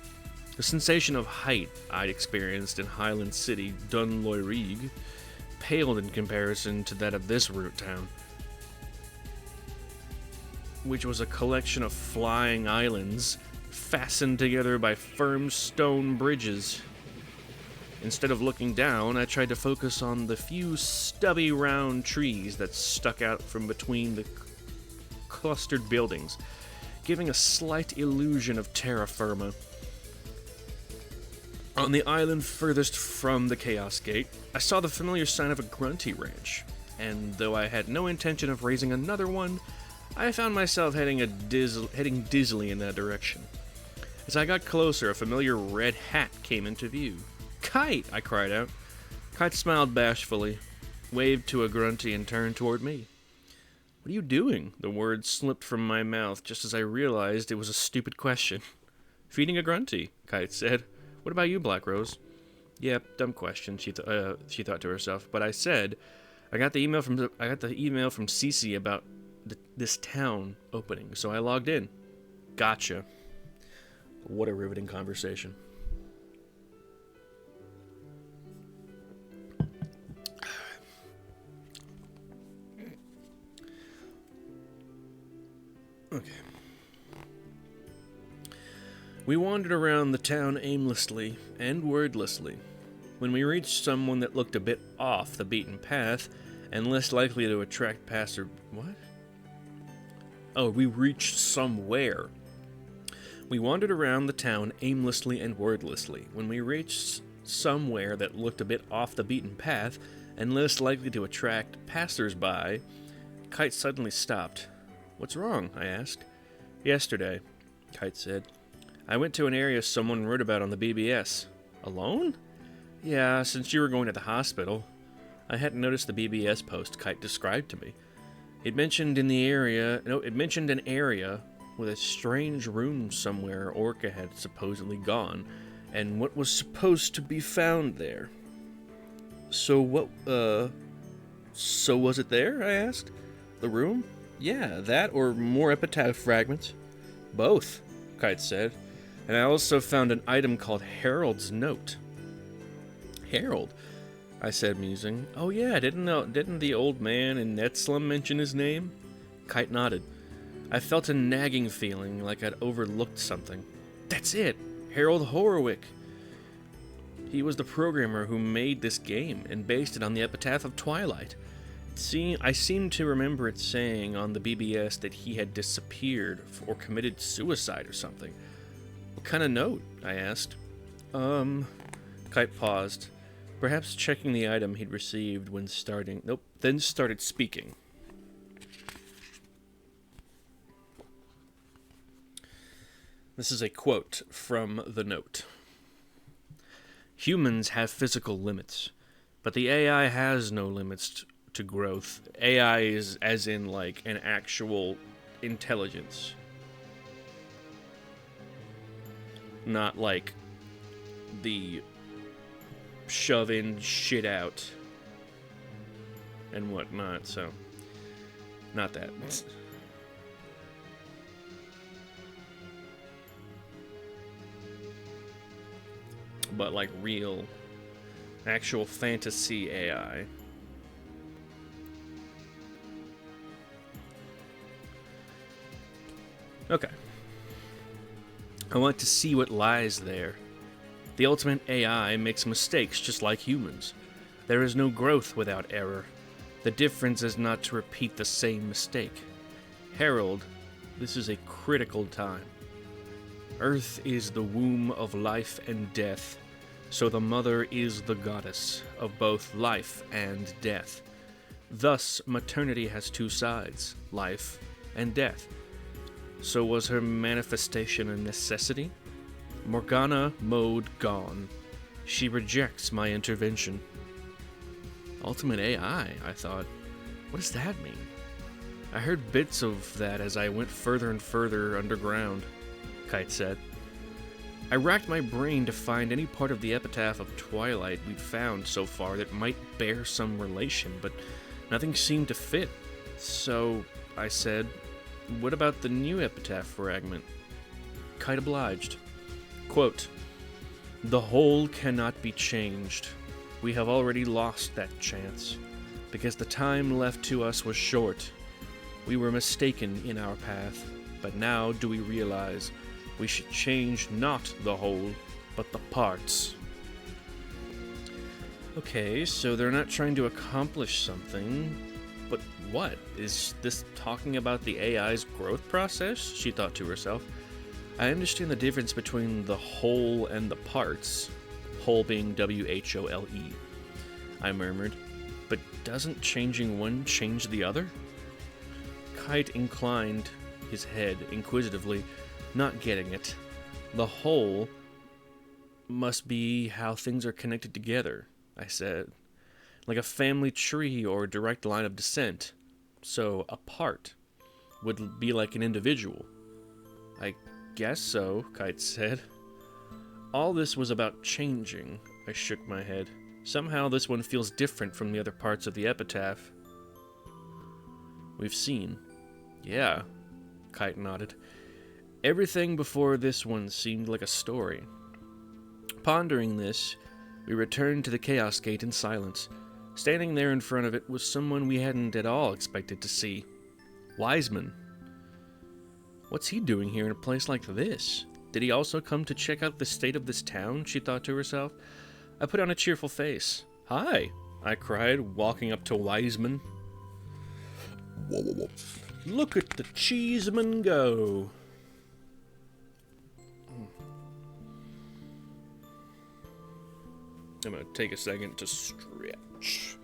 The sensation of height I'd experienced in Highland City, Dunloyrig, paled in comparison to that of this root town, which was a collection of flying islands fastened together by firm stone bridges. Instead of looking down, I tried to focus on the few stubby round trees that stuck out from between the clustered buildings, giving a slight illusion of terra firma. On the island furthest from the Chaos Gate, I saw the familiar sign of a grunty ranch, and though I had no intention of raising another one, I found myself heading dizzily in that direction. As I got closer, a familiar red hat came into view. "Kite!" I cried out. Kite smiled bashfully, waved to a grunty, and turned toward me. "What are you doing?" The words slipped from my mouth just as I realized it was a stupid question. "Feeding a grunty," Kite said. "What about you, Black Rose?" "Yep, dumb question," she thought to herself. But I said, I got the email from Cece about this town opening, so I logged in. Gotcha. What a riveting conversation. Okay. We wandered around the town aimlessly and wordlessly. When we reached someone that looked a bit off the beaten path and less likely to attract What? Oh, we reached somewhere. We wandered around the town aimlessly and wordlessly. When we reached somewhere that looked a bit off the beaten path and less likely to attract passers-by, Kite suddenly stopped. "What's wrong?" I asked. "Yesterday," Kite said, "I went to an area someone wrote about on the BBS. "Alone?" "Yeah, since you were going to the hospital." I hadn't noticed the BBS post Kite described to me. It mentioned an area with a strange room somewhere Orca had supposedly gone, and what was supposed to be found there. So was it there?" I asked. "The room?" "Yeah, that or more epitaph fragments." "Both," Kite said. "And I also found an item called Harold's Note." "Harold?" I said, musing. "Oh yeah, didn't the old man in Netslum mention his name?" Kite nodded. I felt a nagging feeling like I'd overlooked something. "That's it! Harold Horwick! He was the programmer who made this game and based it on the epitaph of Twilight. I seem to remember it saying on the BBS that he had disappeared or committed suicide or something." "What kind of note?" I asked. Kite paused, perhaps checking the item he'd received then started speaking. This is a quote from the note. "Humans have physical limits, but the AI has no limits to growth." AI is as in like an actual intelligence. Not like the shove in shit out and whatnot, so not that. But like real, actual fantasy AI. Okay. I want to see what lies there. The ultimate AI makes mistakes just like humans. There is no growth without error. The difference is not to repeat the same mistake. Harold, this is a critical time. Earth is the womb of life and death, so the mother is the goddess of both life and death. Thus, maternity has two sides, life and death. So was her manifestation a necessity? Morgana mode gone. She rejects my intervention. Ultimate AI, I thought. What does that mean? I heard bits of that as I went further and further underground, Kite said. I racked my brain to find any part of the epitaph of Twilight we'd found so far that might bear some relation, but nothing seemed to fit. So, I said, what about the new epitaph fragment? Kite obliged. Quote, "The whole cannot be changed. We have already lost that chance, because the time left to us was short. We were mistaken in our path, but now do we realize we should change not the whole, but the parts." Okay, so they're not trying to accomplish something, but what? Is this talking about the AI's growth process? She thought to herself. I understand the difference between the whole and the parts, whole being W-H-O-L-E, I murmured, but doesn't changing one change the other? Kite inclined his head inquisitively, not getting it. The whole must be how things are connected together, I said. Like a family tree or a direct line of descent. So, a part would be like an individual. I guess so, Kite said. All this was about changing. I shook my head. Somehow this one feels different from the other parts of the epitaph we've seen. Yeah, Kite nodded. Everything before this one seemed like a story. Pondering this, we returned to the Chaos Gate in silence. Standing there in front of it was someone we hadn't at all expected to see. Wiseman. What's he doing here in a place like this? Did he also come to check out the state of this town? She thought to herself. I put on a cheerful face. Hi, I cried, walking up to Wiseman. Look at the cheeseman go. I'm going to take a second to stretch.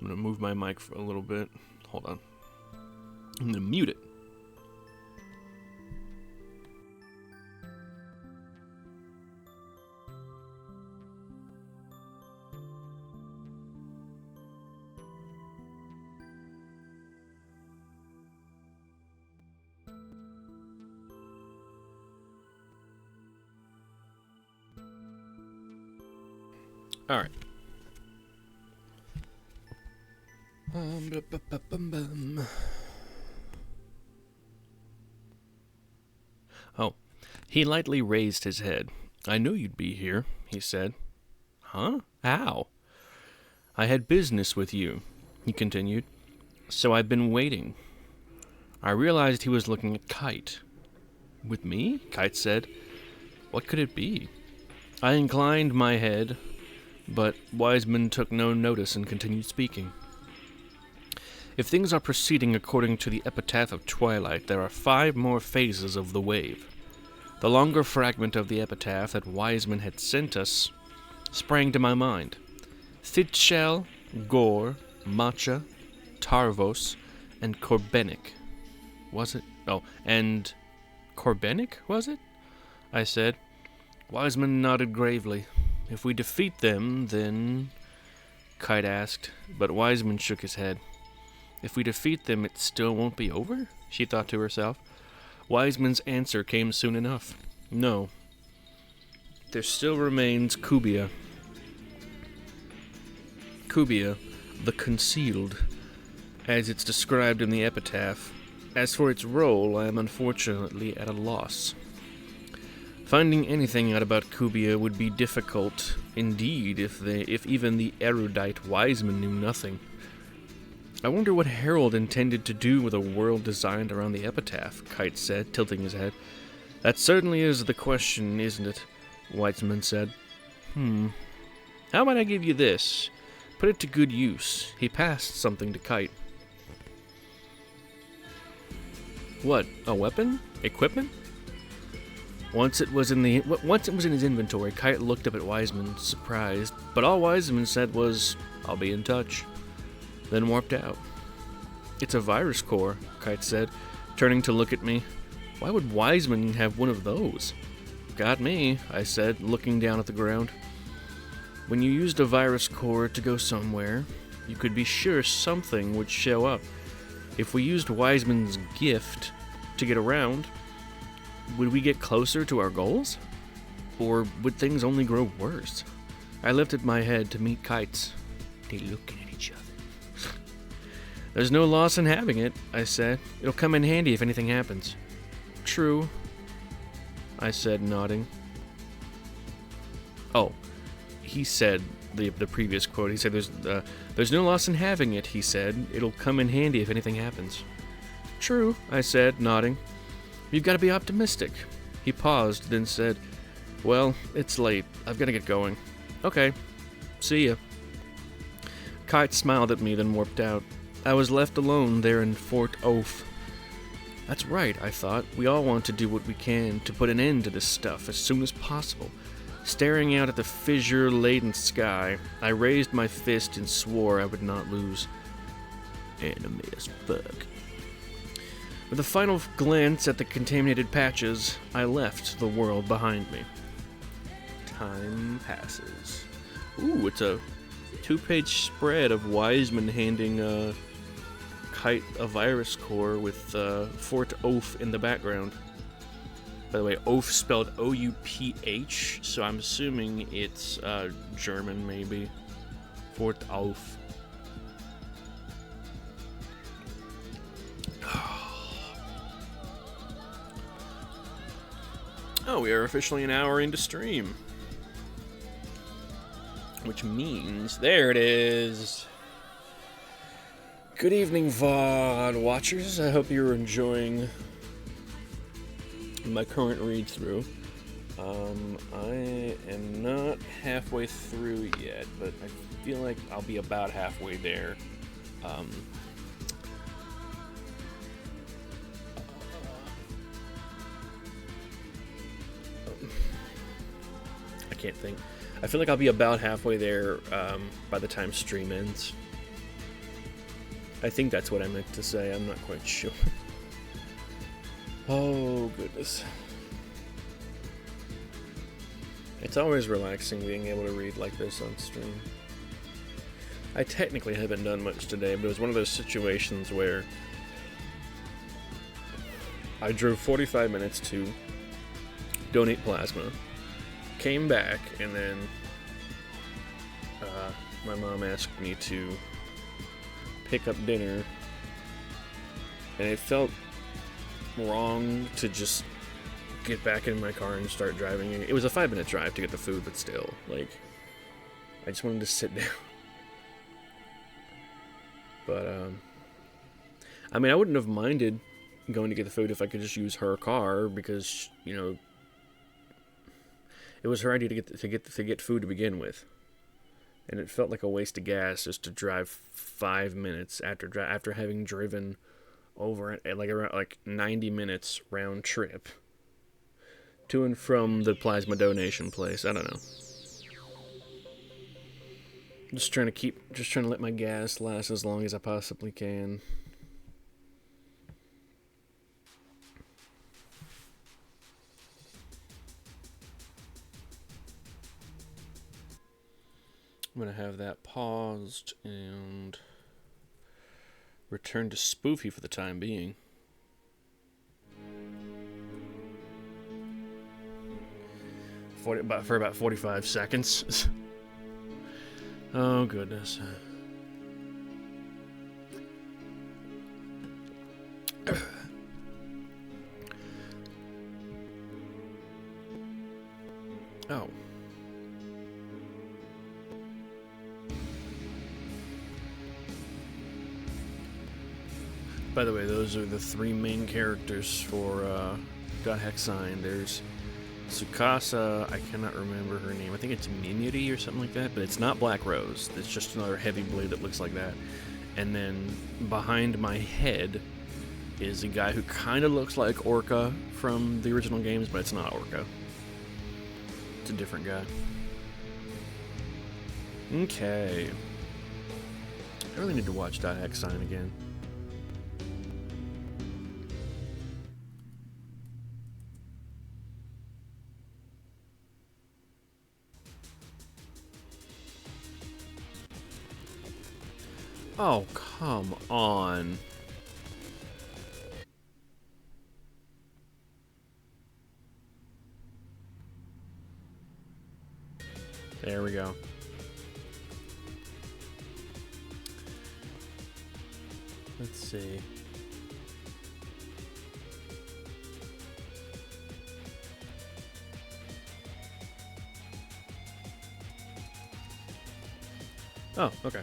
I'm going to move my mic for a little bit. Hold on. I'm going to mute it. All right. Oh, he lightly raised his head. I knew you'd be here, he said. Huh? How? I had business with you, he continued, so I've been waiting. I realized he was looking at Kite. With me? Kite said. What could it be? I inclined my head, but Wiseman took no notice and continued speaking. If things are proceeding according to the epitaph of Twilight, there are 5 more phases of the wave. The longer fragment of the epitaph that Wiseman had sent us sprang to my mind. Thidshel, Gore, Matcha, Tarvos, and Korbenik. Was it? Oh, and Korbenik, was it? I said. Wiseman nodded gravely. If we defeat them, then... Kite asked, but Wiseman shook his head. If we defeat them, it still won't be over? She thought to herself. Wiseman's answer came soon enough. No. There still remains Kubia. Kubia, the Concealed, as it's described in the epitaph. As for its role, I am unfortunately at a loss. Finding anything out about Kubia would be difficult indeed if even the erudite Wiseman knew nothing. I wonder what Harold intended to do with a world designed around the epitaph, Kite said, tilting his head. That certainly is the question, isn't it? Wiseman said. How about I give you this? Put it to good use. He passed something to Kite. What? A weapon? Equipment? Once it was in his inventory, Kite looked up at Wiseman, surprised, but all Wiseman said was, I'll be in touch. Then warped out. It's a virus core, Kite said, turning to look at me. Why would Wiseman have one of those? Got me, I said, looking down at the ground. When you used a virus core to go somewhere, you could be sure something would show up. If we used Wiseman's gift to get around, would we get closer to our goals? Or would things only grow worse? I lifted my head to meet Kite's. They looking at each other. There's no loss in having it, I said. It'll come in handy if anything happens. True, I said, nodding. Oh, he said, the previous quote, he said, there's no loss in having it, he said. It'll come in handy if anything happens. True, I said, nodding. You've got to be optimistic. He paused, then said, Well, it's late. I've got to get going. Okay. See ya. Kite smiled at me, then warped out. I was left alone there in Fort Oaf. That's right, I thought. We all want to do what we can to put an end to this stuff as soon as possible. Staring out at the fissure-laden sky, I raised my fist and swore I would not lose. Anime as fuck. With a final glance at the contaminated patches, I left the world behind me. Time passes. Ooh, it's a 2-page spread of Wiseman handing Kite a virus core with Fort Oaf in the background. By the way, Oaf spelled O-U-P-H, so I'm assuming it's German, maybe. Fort Oaf. Oh, we are officially an hour into stream. Which means, there it is. Good evening, VOD watchers. I hope you're enjoying my current read-through. I am not halfway through yet, but I feel like I'll be about halfway there. I can't think. I feel like I'll be about halfway there by the time stream ends. I think that's what I meant to say. I'm not quite sure. Oh, goodness. It's always relaxing being able to read like this on stream. I technically haven't done much today, but it was one of those situations where I drove 45 minutes to donate plasma, came back, and then my mom asked me to pick up dinner, and it felt wrong to just get back in my car and start driving. It was a 5-minute drive to get the food, but still, like, I just wanted to sit down. But, I mean, I wouldn't have minded going to get the food if I could just use her car, because, you know, it was her idea to get food to begin with. And it felt like a waste of gas just to drive 5 minutes after having driven over at around 90 minutes round trip to and from the plasma donation place. I don't know. Just trying to let my gas last as long as I possibly can. I'm going to have that paused and return to Spoofy for the time being. For about 45 seconds. Oh, goodness. Oh. By the way, those are the 3 main characters for Dot Hexine. There's Tsukasa, I cannot remember her name. I think it's Minuri or something like that, but it's not Black Rose. It's just another heavy blade that looks like that. And then behind my head is a guy who kind of looks like Orca from the original games, but it's not Orca. It's a different guy. Okay. I really need to watch Dot Hexine again. Oh, come on. There we go. Let's see. Oh, okay.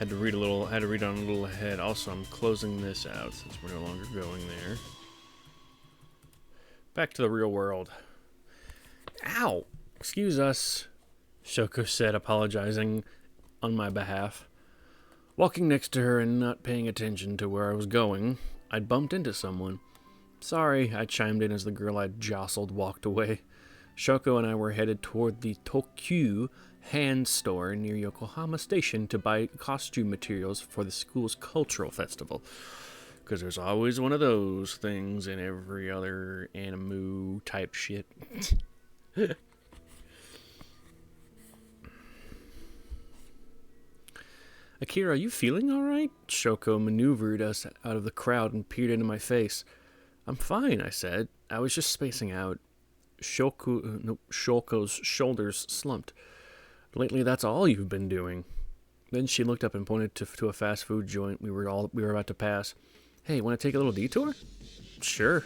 Had to read on a little ahead. Also, I'm closing this out since we're no longer going there. Back to the real world. Ow! Excuse us, Shoko said, apologizing on my behalf. Walking next to her and not paying attention to where I was going, I'd bumped into someone. Sorry, I chimed in as the girl I'd jostled walked away. Shoko and I were headed toward the Tokyu hand store near Yokohama Station to buy costume materials for the school's cultural festival. Because there's always one of those things in every other anime type shit. Akira, are you feeling alright? Shoko maneuvered us out of the crowd and peered into my face. I'm fine, I said. I was just spacing out. Shoko's shoulders slumped. Lately, that's all you've been doing. Then she looked up and pointed to a fast food joint we were about to pass. Hey, want to take a little detour? Sure.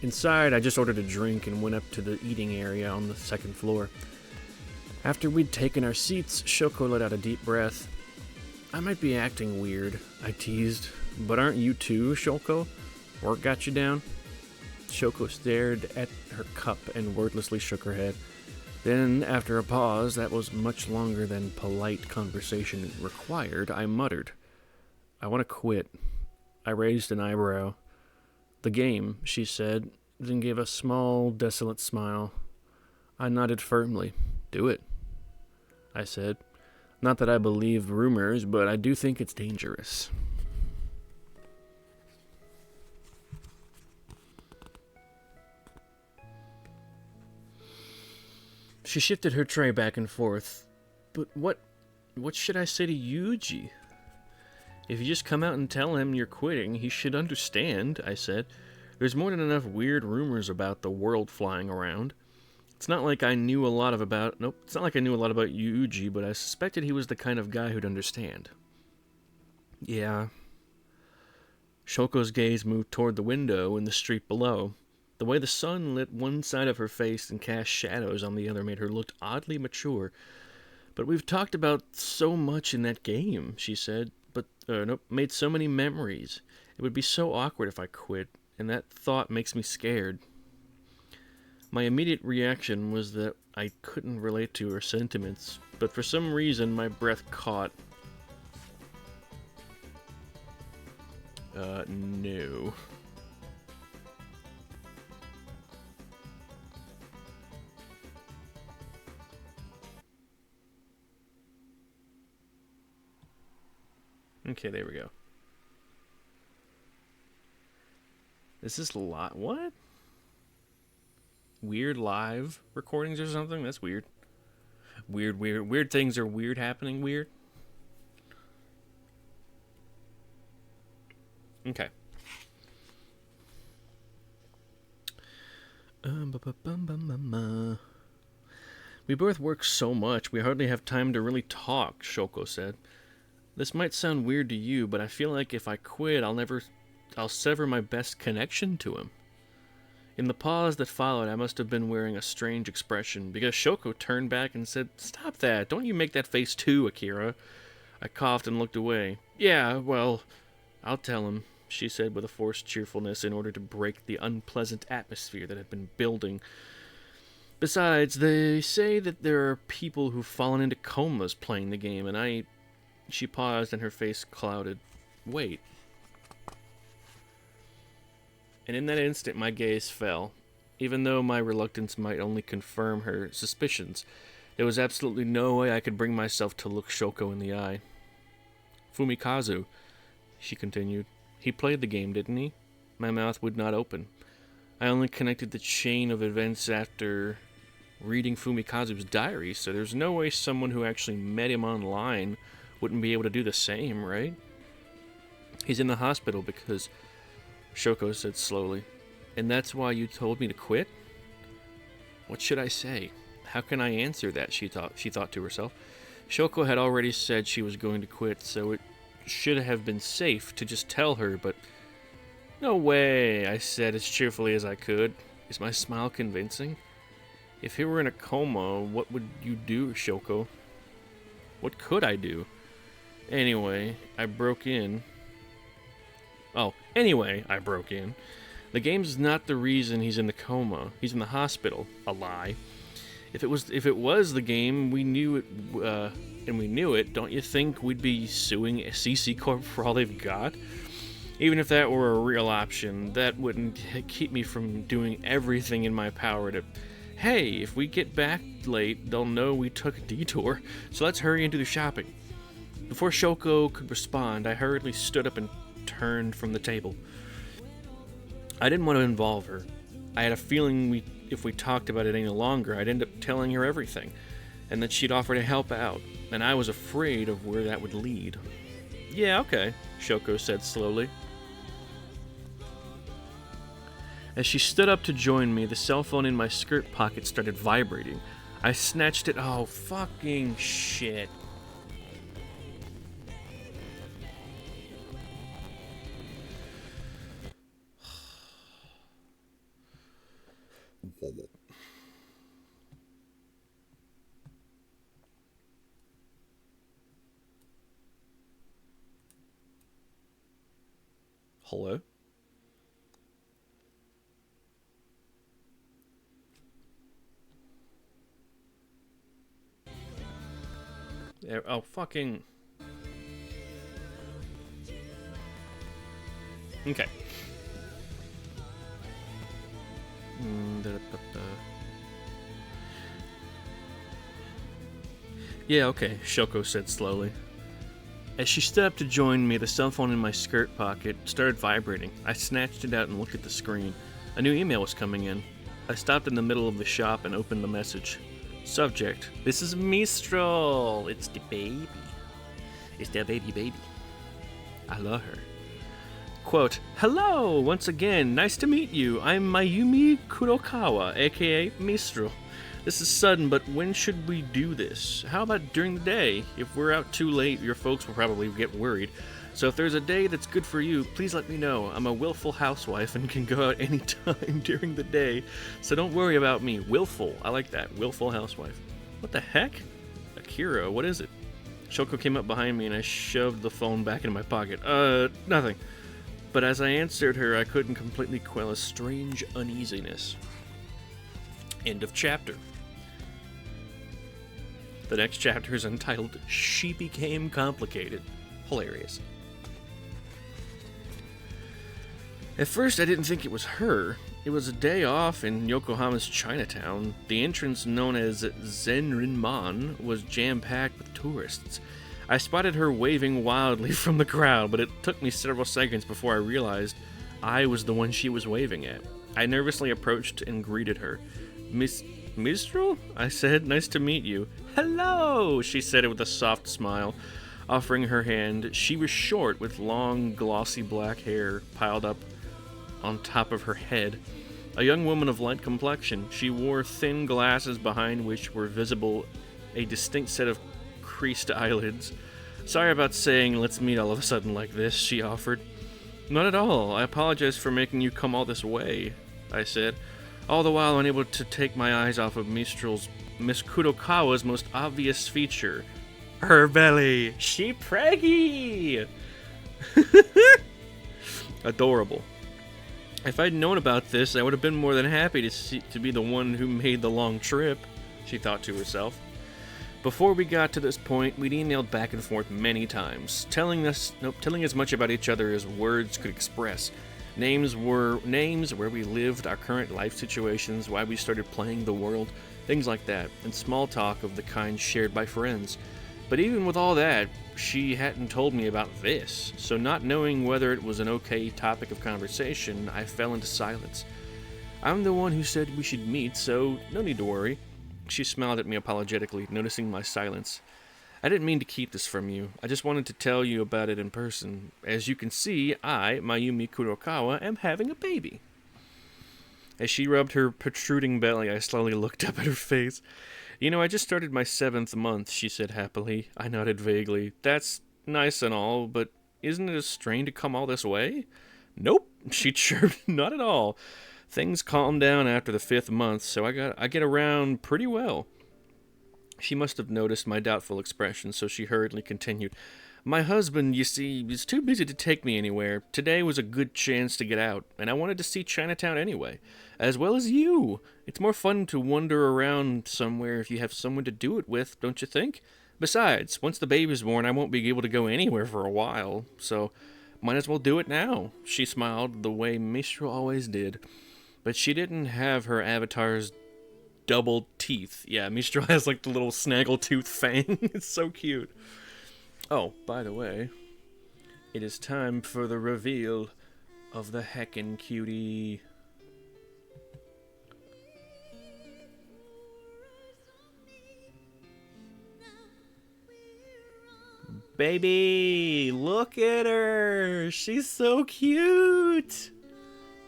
Inside, I just ordered a drink and went up to the eating area on the second floor. After we'd taken our seats, Shoko let out a deep breath. I might be acting weird, I teased. But aren't you too, Shoko? Work got you down? Shoko stared at her cup and wordlessly shook her head. Then, after a pause that was much longer than polite conversation required, I muttered, I want to quit. I raised an eyebrow. The game, she said, then gave a small, desolate smile. I nodded firmly. Do it, I said. Not that I believe rumors, but I do think it's dangerous. She shifted her tray back and forth. But what should I say to Yuji? If you just come out and tell him you're quitting, he should understand, I said. There's more than enough weird rumors about the world flying around. It's not like I knew a lot about Yuji, but I suspected he was the kind of guy who'd understand. Yeah. Shoko's gaze moved toward the window in the street below. The way the sun lit one side of her face and cast shadows on the other made her look oddly mature. But we've talked about so much in that game, she said. Made so many memories. It would be so awkward if I quit, and that thought makes me scared. My immediate reaction was that I couldn't relate to her sentiments, but for some reason my breath caught. No. Okay, there we go. Is this what? Weird live recordings or something? That's weird. Weird things are weird happening weird. Okay. We both work so much, we hardly have time to really talk, Shoko said. This might sound weird to you, but I feel like if I quit, I'll sever my best connection to him. In the pause that followed, I must have been wearing a strange expression, because Shoko turned back and said, Stop that, don't you make that face too, Akira. I coughed and looked away. Yeah, well, I'll tell him, she said with a forced cheerfulness in order to break the unpleasant atmosphere that had been building. Besides, they say that there are people who've fallen into comas playing the game, and She paused and her face clouded. Wait. And in that instant, my gaze fell. Even though my reluctance might only confirm her suspicions, there was absolutely no way I could bring myself to look Shoko in the eye. Fumikazu, she continued. He played the game, didn't he? My mouth would not open. I only connected the chain of events after reading Fumikazu's diary, so there's no way someone who actually met him online wouldn't be able to do the same, right? He's in the hospital because, Shoko said slowly, and that's why you told me to quit? What should I say? How can I answer that, she thought to herself. Shoko had already said she was going to quit, so it should have been safe to just tell her, but no way, I said as cheerfully as I could. Is my smile convincing? If he were in a coma, what would you do, Shoko? What could I do? Anyway, I broke in. Anyway, I broke in. The game's not the reason he's in the coma. He's in the hospital. A lie. If it was the game, we knew it, and we knew it. Don't you think we'd be suing CC Corp for all they've got? Even if that were a real option, that wouldn't keep me from doing everything in my power to. Hey, if we get back late, they'll know we took a detour. So let's hurry and do the shopping. Before Shoko could respond, I hurriedly stood up and turned from the table. I didn't want to involve her. I had a feeling if we talked about it any longer, I'd end up telling her everything, and that she'd offer to help out, and I was afraid of where that would lead. Yeah, okay, Shoko said slowly. As she stood up to join me, the cell phone in my skirt pocket started vibrating. I snatched it. Oh, fucking shit. Hello? Oh, fucking... Okay. Yeah, okay, Shoko said slowly. As she stood up to join me, the cell phone in my skirt pocket started vibrating. I snatched it out and looked at the screen. A new email was coming in. I stopped in the middle of the shop and opened the message. Subject: This is Mistral. It's the baby. It's the baby. I love her. Quote: Hello, once again. Nice to meet you. I'm Mayumi Kurokawa, aka Mistral. This is sudden, but when should we do this? How about during the day? If we're out too late, your folks will probably get worried. So if there's a day that's good for you, please let me know. I'm a willful housewife and can go out any time during the day, so don't worry about me. Willful. I like that. Willful housewife. What the heck? Akira, what is it? Shoko came up behind me and I shoved the phone back into my pocket. Nothing. But as I answered her, I couldn't completely quell a strange uneasiness. End of chapter. The next chapter is entitled, She Became Complicated. Hilarious. At first, I didn't think it was her. It was a day off in Yokohama's Chinatown. The entrance, known as Zenrinman, was jam-packed with tourists. I spotted her waving wildly from the crowd, but it took me several seconds before I realized I was the one she was waving at. I nervously approached and greeted her. Miss Mistral? I said. Nice to meet you. Hello, she said it with a soft smile, offering her hand. She was short, with long, glossy black hair piled up on top of her head. A young woman of light complexion, she wore thin glasses behind which were visible a distinct set of creased eyelids. Sorry about saying let's meet all of a sudden like this, she offered. Not at all. I apologize for making you come all this way, I said, all the while unable to take my eyes off of Miss Kurokawa's most obvious feature. Her belly. She preggy! Adorable. If I'd known about this, I would have been more than happy to be the one who made the long trip, she thought to herself. Before we got to this point, we'd emailed back and forth many times, telling as much about each other as words could express. Names, where we lived, our current life situations, why we started playing the world, things like that, and small talk of the kind shared by friends. But even with all that, she hadn't told me about this, so not knowing whether it was an okay topic of conversation, I fell into silence. I'm the one who said we should meet, so no need to worry. She smiled at me apologetically, noticing my silence. I didn't mean to keep this from you. I just wanted to tell you about it in person. As you can see, I, Mayumi Kurokawa, am having a baby. As she rubbed her protruding belly, I slowly looked up at her face. You know, I just started my 7th month, she said happily. I nodded vaguely. That's nice and all, but isn't it a strain to come all this way? Nope, she chirped. Not at all. Things calmed down after the 5th month, so I get around pretty well. She must have noticed my doubtful expression, so she hurriedly continued. My husband, you see, is too busy to take me anywhere. Today was a good chance to get out, and I wanted to see Chinatown anyway, as well as you. It's more fun to wander around somewhere if you have someone to do it with, don't you think? Besides, once the baby's born, I won't be able to go anywhere for a while, so might as well do it now. She smiled the way Mistral always did, but she didn't have her avatar's double teeth. Yeah, Mistral has like the little snaggletooth fang. It's so cute. Oh, by the way, it is time for the reveal of the heckin' cutie. Baby, look at her. She's so cute.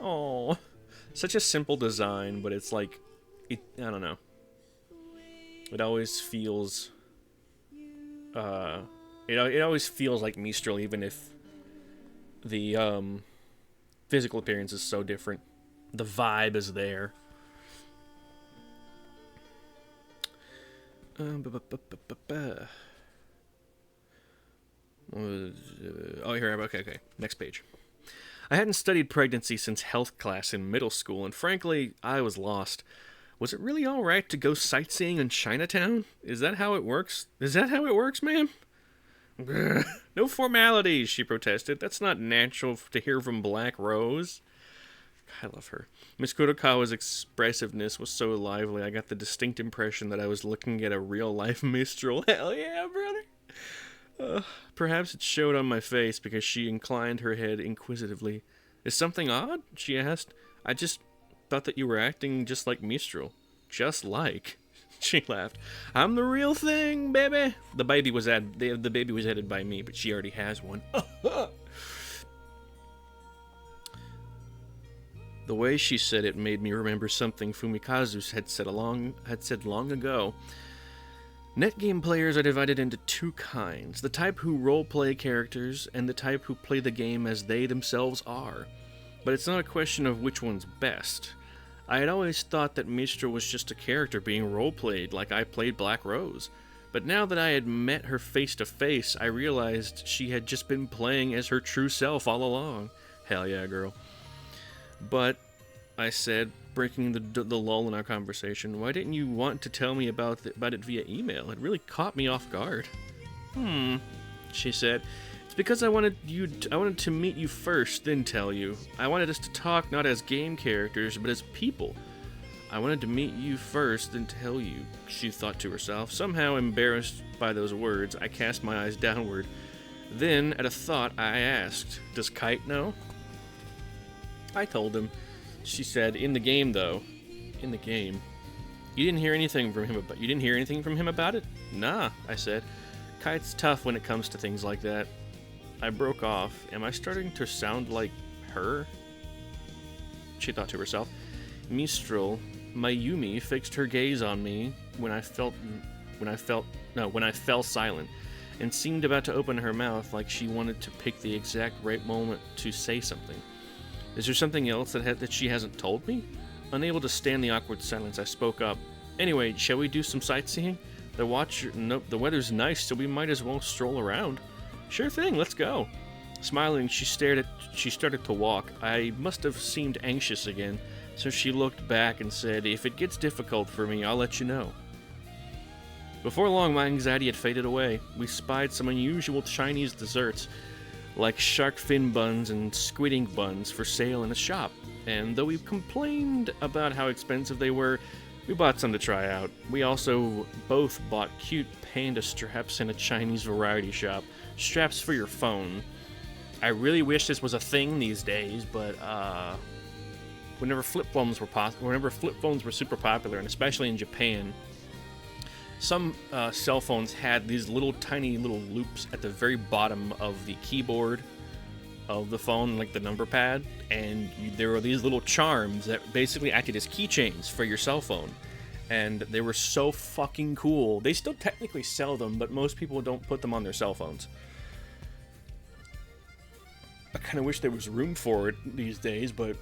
Oh, such a simple design, but it's like, I don't know. It always feels, it always feels like Mistral, even if the physical appearance is so different. The vibe is there. Oh, here. Okay. Next page. I hadn't studied pregnancy since health class in middle school, and frankly, I was lost. Was it really all right to go sightseeing in Chinatown? Is that how it works? Is that how it works, ma'am? No formalities, she protested. That's not natural to hear from Black Rose. I love her. Miss Kurokawa's expressiveness was so lively, I got the distinct impression that I was looking at a real-life Mistral. Hell yeah, brother! Perhaps it showed on my face because she inclined her head inquisitively. Is something odd? She asked. I just thought that you were acting just like Mistral. Just like. She laughed. I'm the real thing, baby. The baby was headed by me, but she already has one. The way she said it made me remember something Fumikazu had said long ago. Netgame players are divided into two kinds, the type who role-play characters and the type who play the game as they themselves are. But it's not a question of which one's best. I had always thought that Mistral was just a character being role-played like I played Black Rose. But now that I had met her face-to-face, I realized she had just been playing as her true self all along. Hell yeah, girl. But, I said, breaking the lull in our conversation, why didn't you want to tell me about it via email? It really caught me off guard. She said. It's because I wanted to meet you first, then tell you. I wanted us to talk not as game characters, but as people. I wanted to meet you first, then tell you, she thought to herself. Somehow embarrassed by those words, I cast my eyes downward. Then, at a thought, I asked, does Kite know? I told him. She said, in the game, though. In the game. You didn't hear anything from him about it? Nah, I said. Kite's tough when it comes to things like that. I broke off. Am I starting to sound like her? She thought to herself. Mistral, Mayumi fixed her gaze on me when I fell silent, and seemed about to open her mouth like she wanted to pick the exact right moment to say something. Is there something else that she hasn't told me? Unable to stand the awkward silence, I spoke up. Anyway, shall we do some sightseeing? The weather's nice, so we might as well stroll around. Sure thing, let's go. Smiling, she started to walk. I must have seemed anxious again, so she looked back and said, if it gets difficult for me, I'll let you know. Before long, my anxiety had faded away. We spied some unusual Chinese desserts, like shark fin buns and squid ink buns for sale in a shop, and though we complained about how expensive they were, we bought some to try out. We also both bought cute panda straps in a Chinese variety shop, straps for your phone. I really wish this was a thing these days, but whenever flip phones were super popular, and especially in Japan, some cell phones had these tiny little loops at the very bottom of the keyboard of the phone, like the number pad, and there were these little charms that basically acted as keychains for your cell phone, and they were so fucking cool. They still technically sell them, but most people don't put them on their cell phones. I kind of wish there was room for it these days, but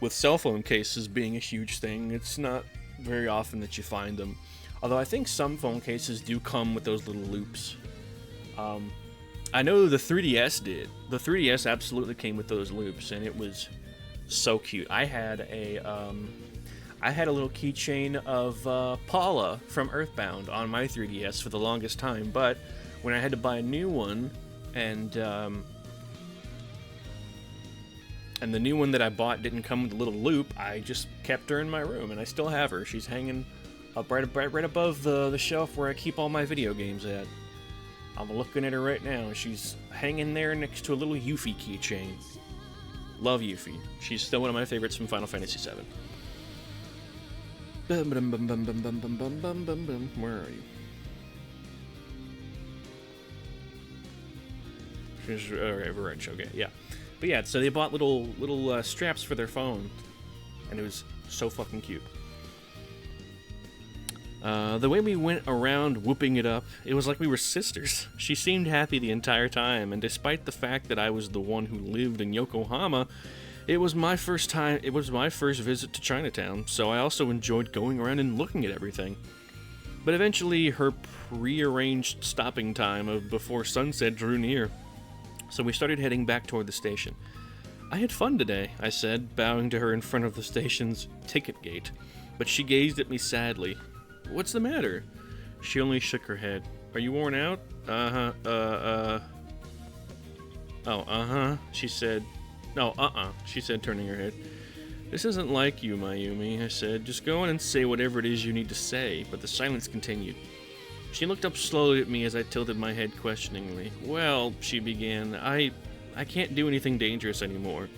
with cell phone cases being a huge thing, it's not very often that you find them. Although I think some phone cases do come with those little loops. I know the 3DS did. The 3DS absolutely came with those loops, and it was so cute. I had a little keychain of Paula from Earthbound on my 3DS for the longest time, but when I had to buy a new one, and the new one that I bought didn't come with a little loop, I just kept her in my room, and I still have her. She's hanging up right above the shelf where I keep all my video games at. I'm looking at her right now, and she's hanging there next to a little Yuffie keychain. Love Yuffie. She's still one of my favorites from Final Fantasy VII. Where are you? Okay, yeah. But yeah, so they bought little straps for their phone, and it was so fucking cute. The way we went around whooping it up, it was like we were sisters. She seemed happy the entire time, and despite the fact that I was the one who lived in Yokohama, it was my first visit to Chinatown, so I also enjoyed going around and looking at everything. But eventually, her pre-arranged stopping time of before sunset drew near, so we started heading back toward the station. I had fun today, I said, bowing to her in front of the station's ticket gate, but she gazed at me sadly. What's the matter? She only shook her head. Are you worn out? Oh, she said. No, she said, turning her head. This isn't like you, Mayumi, I said. Just go on and say whatever it is you need to say, but the silence continued. She looked up slowly at me as I tilted my head questioningly. Well, she began, I can't do anything dangerous anymore.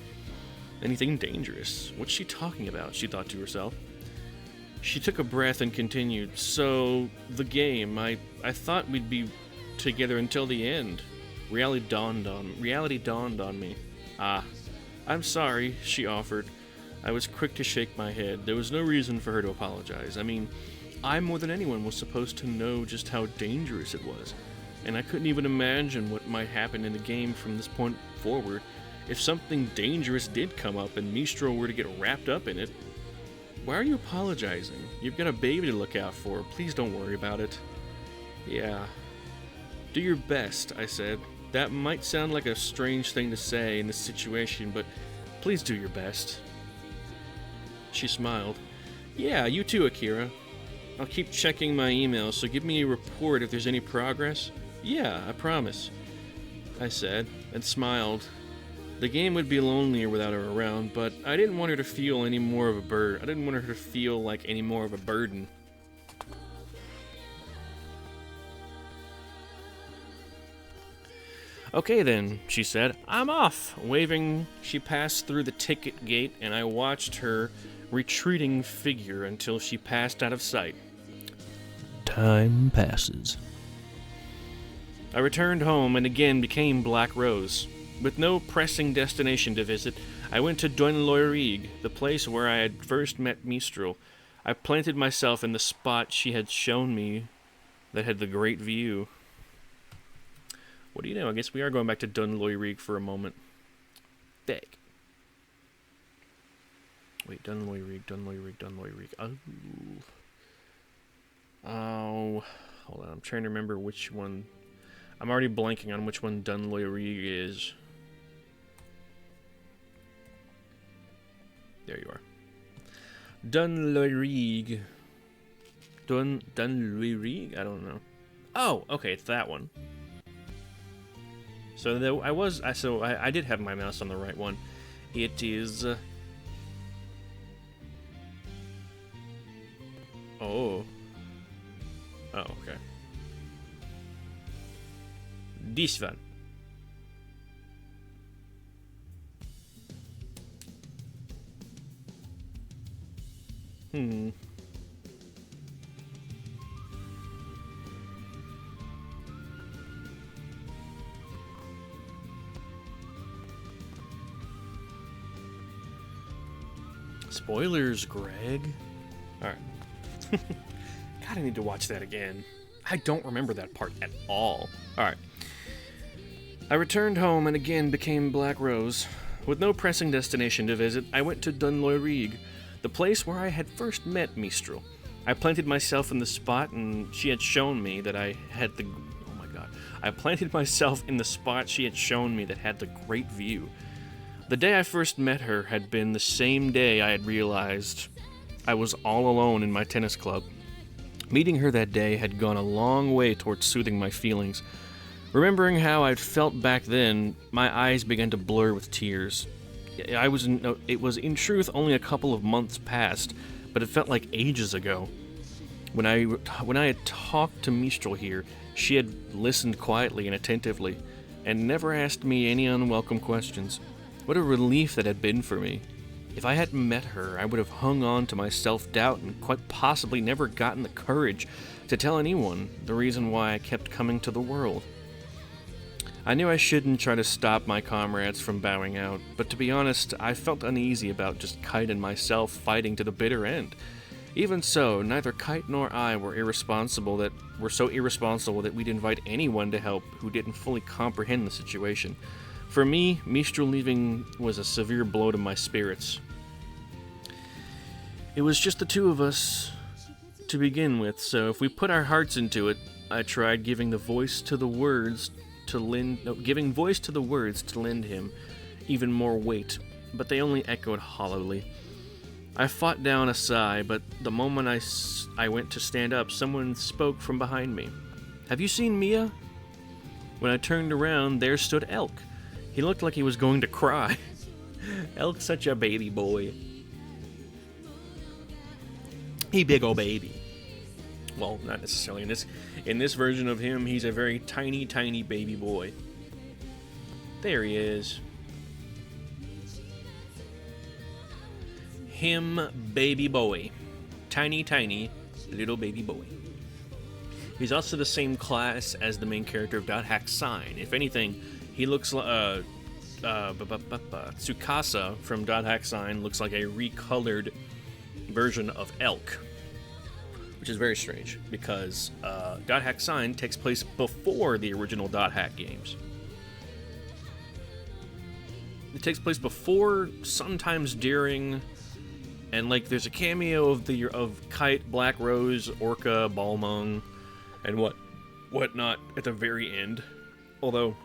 Anything dangerous? What's she talking about? She thought to herself. She took a breath and continued, so, the game, I thought we'd be together until the end. Reality dawned on me. I'm sorry, she offered. I was quick to shake my head. There was no reason for her to apologize. I mean, I more than anyone was supposed to know just how dangerous it was, and I couldn't even imagine what might happen in the game from this point forward. If something dangerous did come up and Mistral were to get wrapped up in it, why are you apologizing? You've got a baby to look out for. Please don't worry about it. Yeah. Do your best, I said. That might sound like a strange thing to say in this situation, but please do your best. She smiled. Yeah, you too, Akira. I'll keep checking my emails, so give me a report if there's any progress. Yeah, I promise, I said, and smiled. The game would be lonelier without her around, but I didn't want her to feel any more of a burden. I didn't want her to feel like any more of a burden. Okay then, she said. I'm off. Waving, she passed through the ticket gate, and I watched her retreating figure until she passed out of sight. Time passes. I returned home and again became Black Rose. With no pressing destination to visit, I went to Dunloyrig, the place where I had first met Mistral. I planted myself in the spot she had shown me that had the great view. What do you know? I guess we are going back to Dunloyrig for a moment. Beg. Wait, Dunloyrig. Oh, hold on. I'm trying to remember which one. I'm already blanking on which one Dunloyrig is. There you are. Dunloyrig. Dunloyrig? I don't know. Oh, okay, it's that one. So I did have my mouse on the right one. It is. Oh, okay. This one. Spoilers, Greg. Alright. God, I need to watch that again. I don't remember that part at all. Alright. I returned home and again became Black Rose. With no pressing destination to visit, I went to Dunloyrig, the place where I had first met Mistral. I planted myself in the spot, and she had shown me that I had the... Oh my god. about. I planted myself in the spot she had shown me that had the great view. The day I first met her had been the same day I had realized I was all alone in my tennis club. Meeting her that day had gone a long way towards soothing my feelings. Remembering how I'd felt back then, my eyes began to blur with tears. It was in truth only a couple of months past, but it felt like ages ago. When I had talked to Mistral here, she had listened quietly and attentively, and never asked me any unwelcome questions. What a relief that had been for me. If I hadn't met her, I would have hung on to my self-doubt and quite possibly never gotten the courage to tell anyone the reason why I kept coming to the world. I knew I shouldn't try to stop my comrades from bowing out, but to be honest, I felt uneasy about just Kite and myself fighting to the bitter end. Even so, neither Kite nor I were so irresponsible that we'd invite anyone to help who didn't fully comprehend the situation. For me, Mistral leaving was a severe blow to my spirits. It was just the two of us to begin with, so if we put our hearts into it, I tried giving voice to the words to lend him even more weight, but they only echoed hollowly. I fought down a sigh, but the moment I went to stand up, someone spoke from behind me. "Have you seen Mia?" When I turned around, there stood Elk. He looked like he was going to cry. Elk's such a baby boy. He big ol' baby. Well, not necessarily. In this version of him, he's a very tiny, tiny baby boy. There he is. Him, baby boy. Tiny, tiny, little baby boy. He's also the same class as the main character of .hack Sign. If anything, he looks like Tsukasa from .hack Sign looks like a recolored version of Elk, which is very strange because .hack Sign takes place before the original .hack games. It takes place before, sometimes during, and like there's a cameo of Kite, Black Rose, Orca, Balmung, and whatnot at the very end. Although,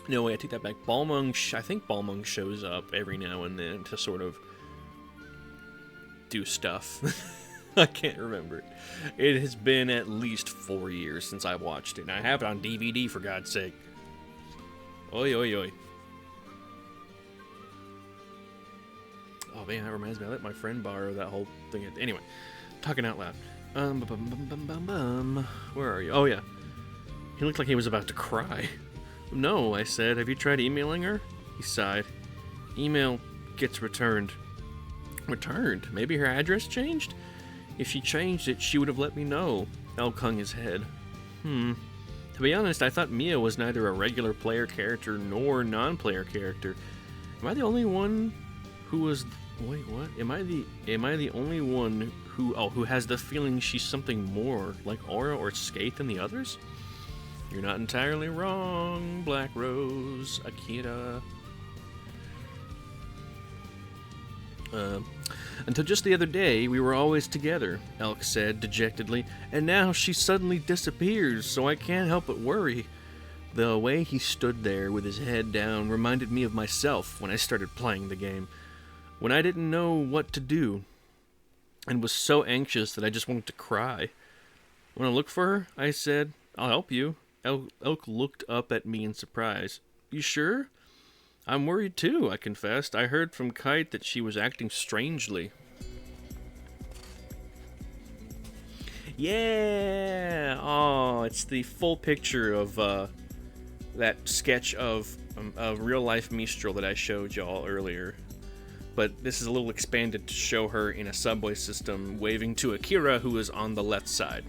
no way, I take that back. I think Balmung shows up every now and then to sort of do stuff. I can't remember. It has been at least 4 years since I watched it, and I have it on DVD, for God's sake. Oi, oi, oi. Oh man, that reminds me, I let my friend borrow that whole thing. Anyway, talking out loud. Where are you? Oh yeah. He looked like he was about to cry. No, I said. Have you tried emailing her? He sighed. Email gets returned. Returned? Maybe her address changed? If she changed it, she would have let me know. Elk hung his head. To be honest, I thought Mia was neither a regular player character nor non-player character. Am I the only one who was... Wait, what? Am I the only one who has the feeling she's something more like Aura or Skate than the others? You're not entirely wrong, Black Rose, Akira. Until just the other day, we were always together, Elk said dejectedly, and now she suddenly disappears, so I can't help but worry. The way he stood there with his head down reminded me of myself when I started playing the game, when I didn't know what to do, and was so anxious that I just wanted to cry. Want to look for her? I said. I'll help you. Elk looked up at me in surprise. You sure? I'm worried too, I confessed. I heard from Kite that she was acting strangely. Yeah! Oh, it's the full picture of that sketch of real-life Mistral that I showed y'all earlier. But this is a little expanded to show her in a subway system waving to Akira, who is on the left side.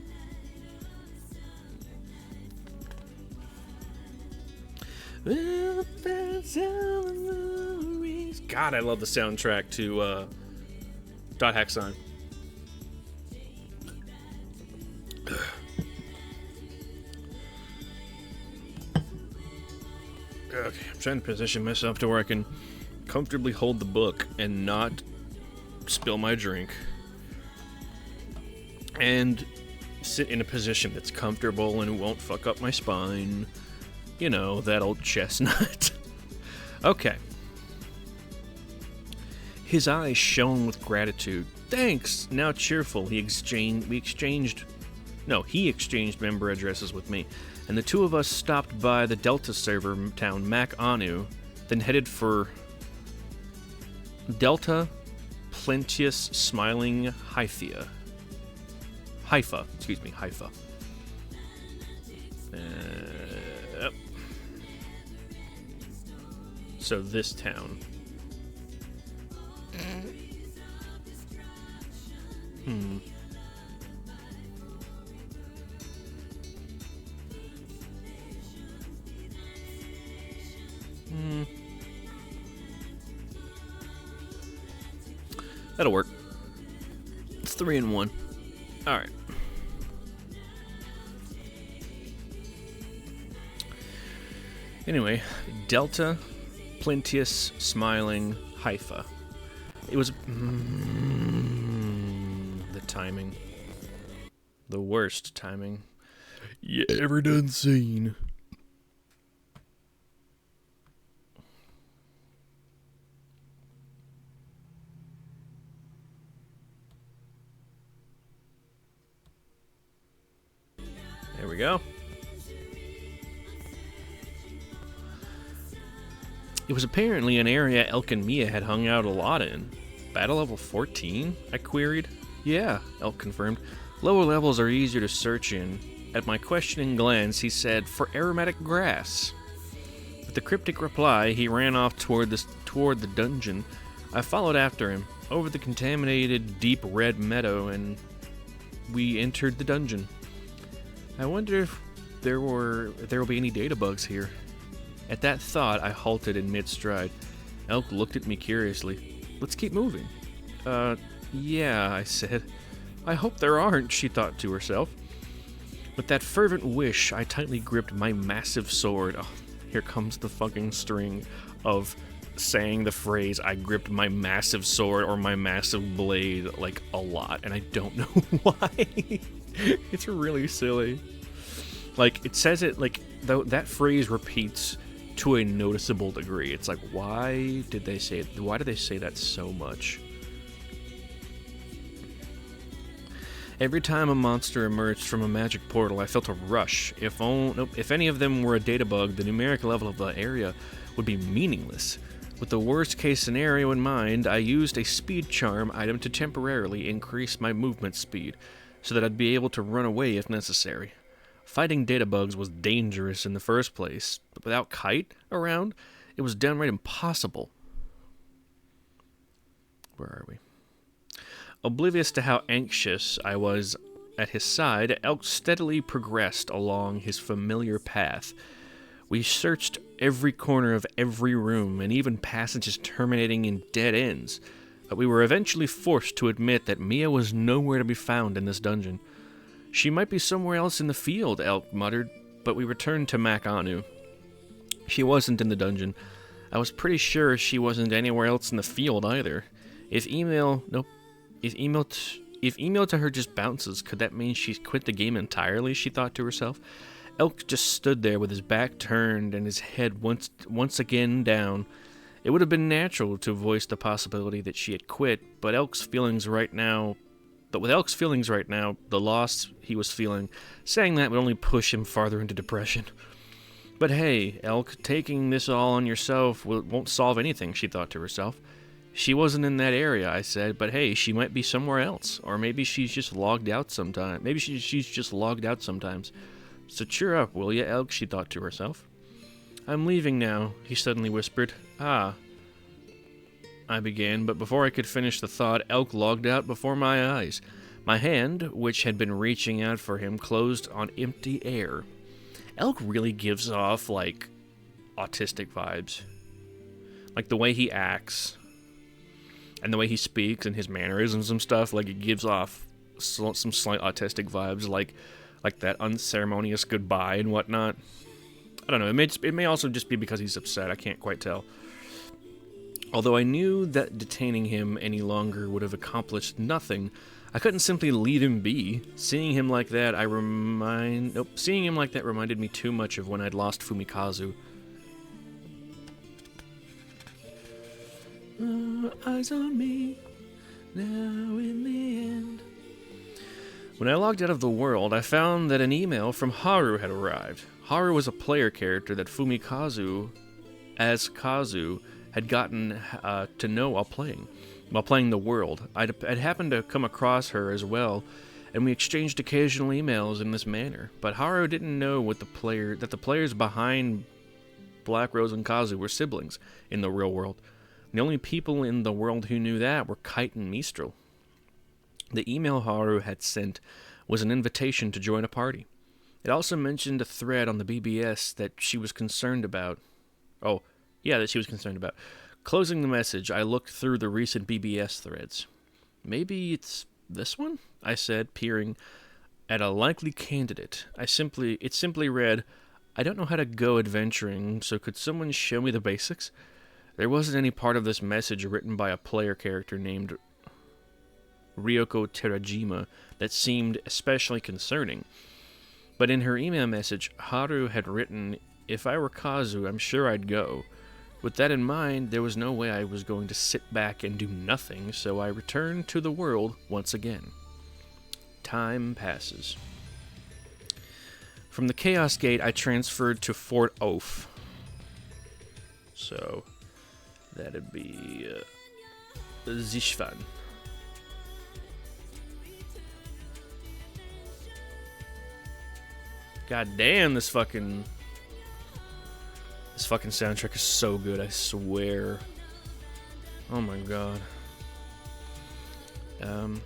God, I love the soundtrack to .hack Sign. Okay, I'm trying to position myself to where I can comfortably hold the book and not spill my drink. And sit in a position that's comfortable and won't fuck up my spine. You know, that old chestnut. Okay. His eyes shone with gratitude. Thanks. Now cheerful, he exchanged member addresses with me, and the two of us stopped by the Delta server town Mac Anu, then headed for Delta Plenteous Smiling Haifa. Haifa. So this town. That'll work. It's 3 and 1. Alright. Anyway, Delta Plenteous Smiling Haifa. It was... the timing. The worst timing you ever done seen. There we go. It was apparently an area Elk and Mia had hung out a lot in. Battle level 14? I queried. Yeah, Elk confirmed. Lower levels are easier to search in. At my questioning glance, he said, for aromatic grass. With the cryptic reply, he ran off toward the dungeon. I followed after him, over the contaminated deep red meadow, and we entered the dungeon. I wonder if there will be any data bugs here. At that thought, I halted in mid-stride. Elk looked at me curiously. Let's keep moving. Yeah, I said. I hope there aren't, she thought to herself. With that fervent wish, I tightly gripped my massive sword. Oh, here comes the fucking string of saying the phrase, I gripped my massive sword or my massive blade, like, a lot, and I don't know why. It's really silly. Like, it says it, like, though that phrase repeats to a noticeable degree. It's like, why do they say that so much? Every time a monster emerged from a magic portal, I felt a rush. If any of them were a data bug, the numeric level of the area would be meaningless. With the worst case scenario in mind, I used a speed charm item to temporarily increase my movement speed, so that I'd be able to run away if necessary. Fighting data bugs was dangerous in the first place, but without Kite around, it was downright impossible. Where are we? Oblivious to how anxious I was at his side, Elk steadily progressed along his familiar path. We searched every corner of every room, and even passages terminating in dead ends, but we were eventually forced to admit that Mia was nowhere to be found in this dungeon. She might be somewhere else in the field, Elk muttered, but we returned to Mac Anu. She wasn't in the dungeon. I was pretty sure she wasn't anywhere else in the field either. If email to her just bounces, could that mean she's quit the game entirely, she thought to herself. Elk just stood there with his back turned and his head once again down. It would have been natural to voice the possibility that she had quit, but with Elk's feelings right now, the loss he was feeling, saying that would only push him farther into depression. But hey, Elk, taking this all on yourself won't solve anything, she thought to herself. She wasn't in that area, I said, but hey, she might be somewhere else. Or maybe she's just logged out sometime. Maybe she's just logged out sometimes. So cheer up, will ya, Elk, she thought to herself. I'm leaving now, he suddenly whispered. Ah, I began, but before I could finish the thought, Elk logged out before my eyes. My hand, which had been reaching out for him, closed on empty air. Elk really gives off, like, autistic vibes. Like, the way he acts, and the way he speaks, and his mannerisms and stuff, like, it gives off some slight autistic vibes, like that unceremonious goodbye and whatnot. I don't know, it may also just be because he's upset, I can't quite tell. Although I knew that detaining him any longer would have accomplished nothing, I couldn't simply leave him be. Seeing him like that reminded me too much of when I'd lost Fumikazu. Eyes on me, now in the end. When I logged out of the world, I found that an email from Haru had arrived. Haru was a player character that Fumikazu, as Kazu, had gotten to know while playing the world. I'd happened to come across her as well, and we exchanged occasional emails in this manner. But Haru didn't know that the players behind Black Rose and Kazu were siblings in the real world. The only people in the world who knew that were Kite and Mistral. The email Haru had sent was an invitation to join a party. It also mentioned a thread on the BBS that she was concerned about. Closing the message, I looked through the recent BBS threads. Maybe it's this one? I said, peering at a likely candidate. It simply read, I don't know how to go adventuring, so could someone show me the basics? There wasn't any part of this message written by a player character named Ryoko Terajima that seemed especially concerning. But in her email message, Haru had written, if I were Kazu, I'm sure I'd go. With that in mind, there was no way I was going to sit back and do nothing, so I returned to the world once again. Time passes. From the Chaos Gate, I transferred to Fort Oaf. So, that'd be Zishvan. God damn, this fucking soundtrack is so good, I swear. Oh my god. From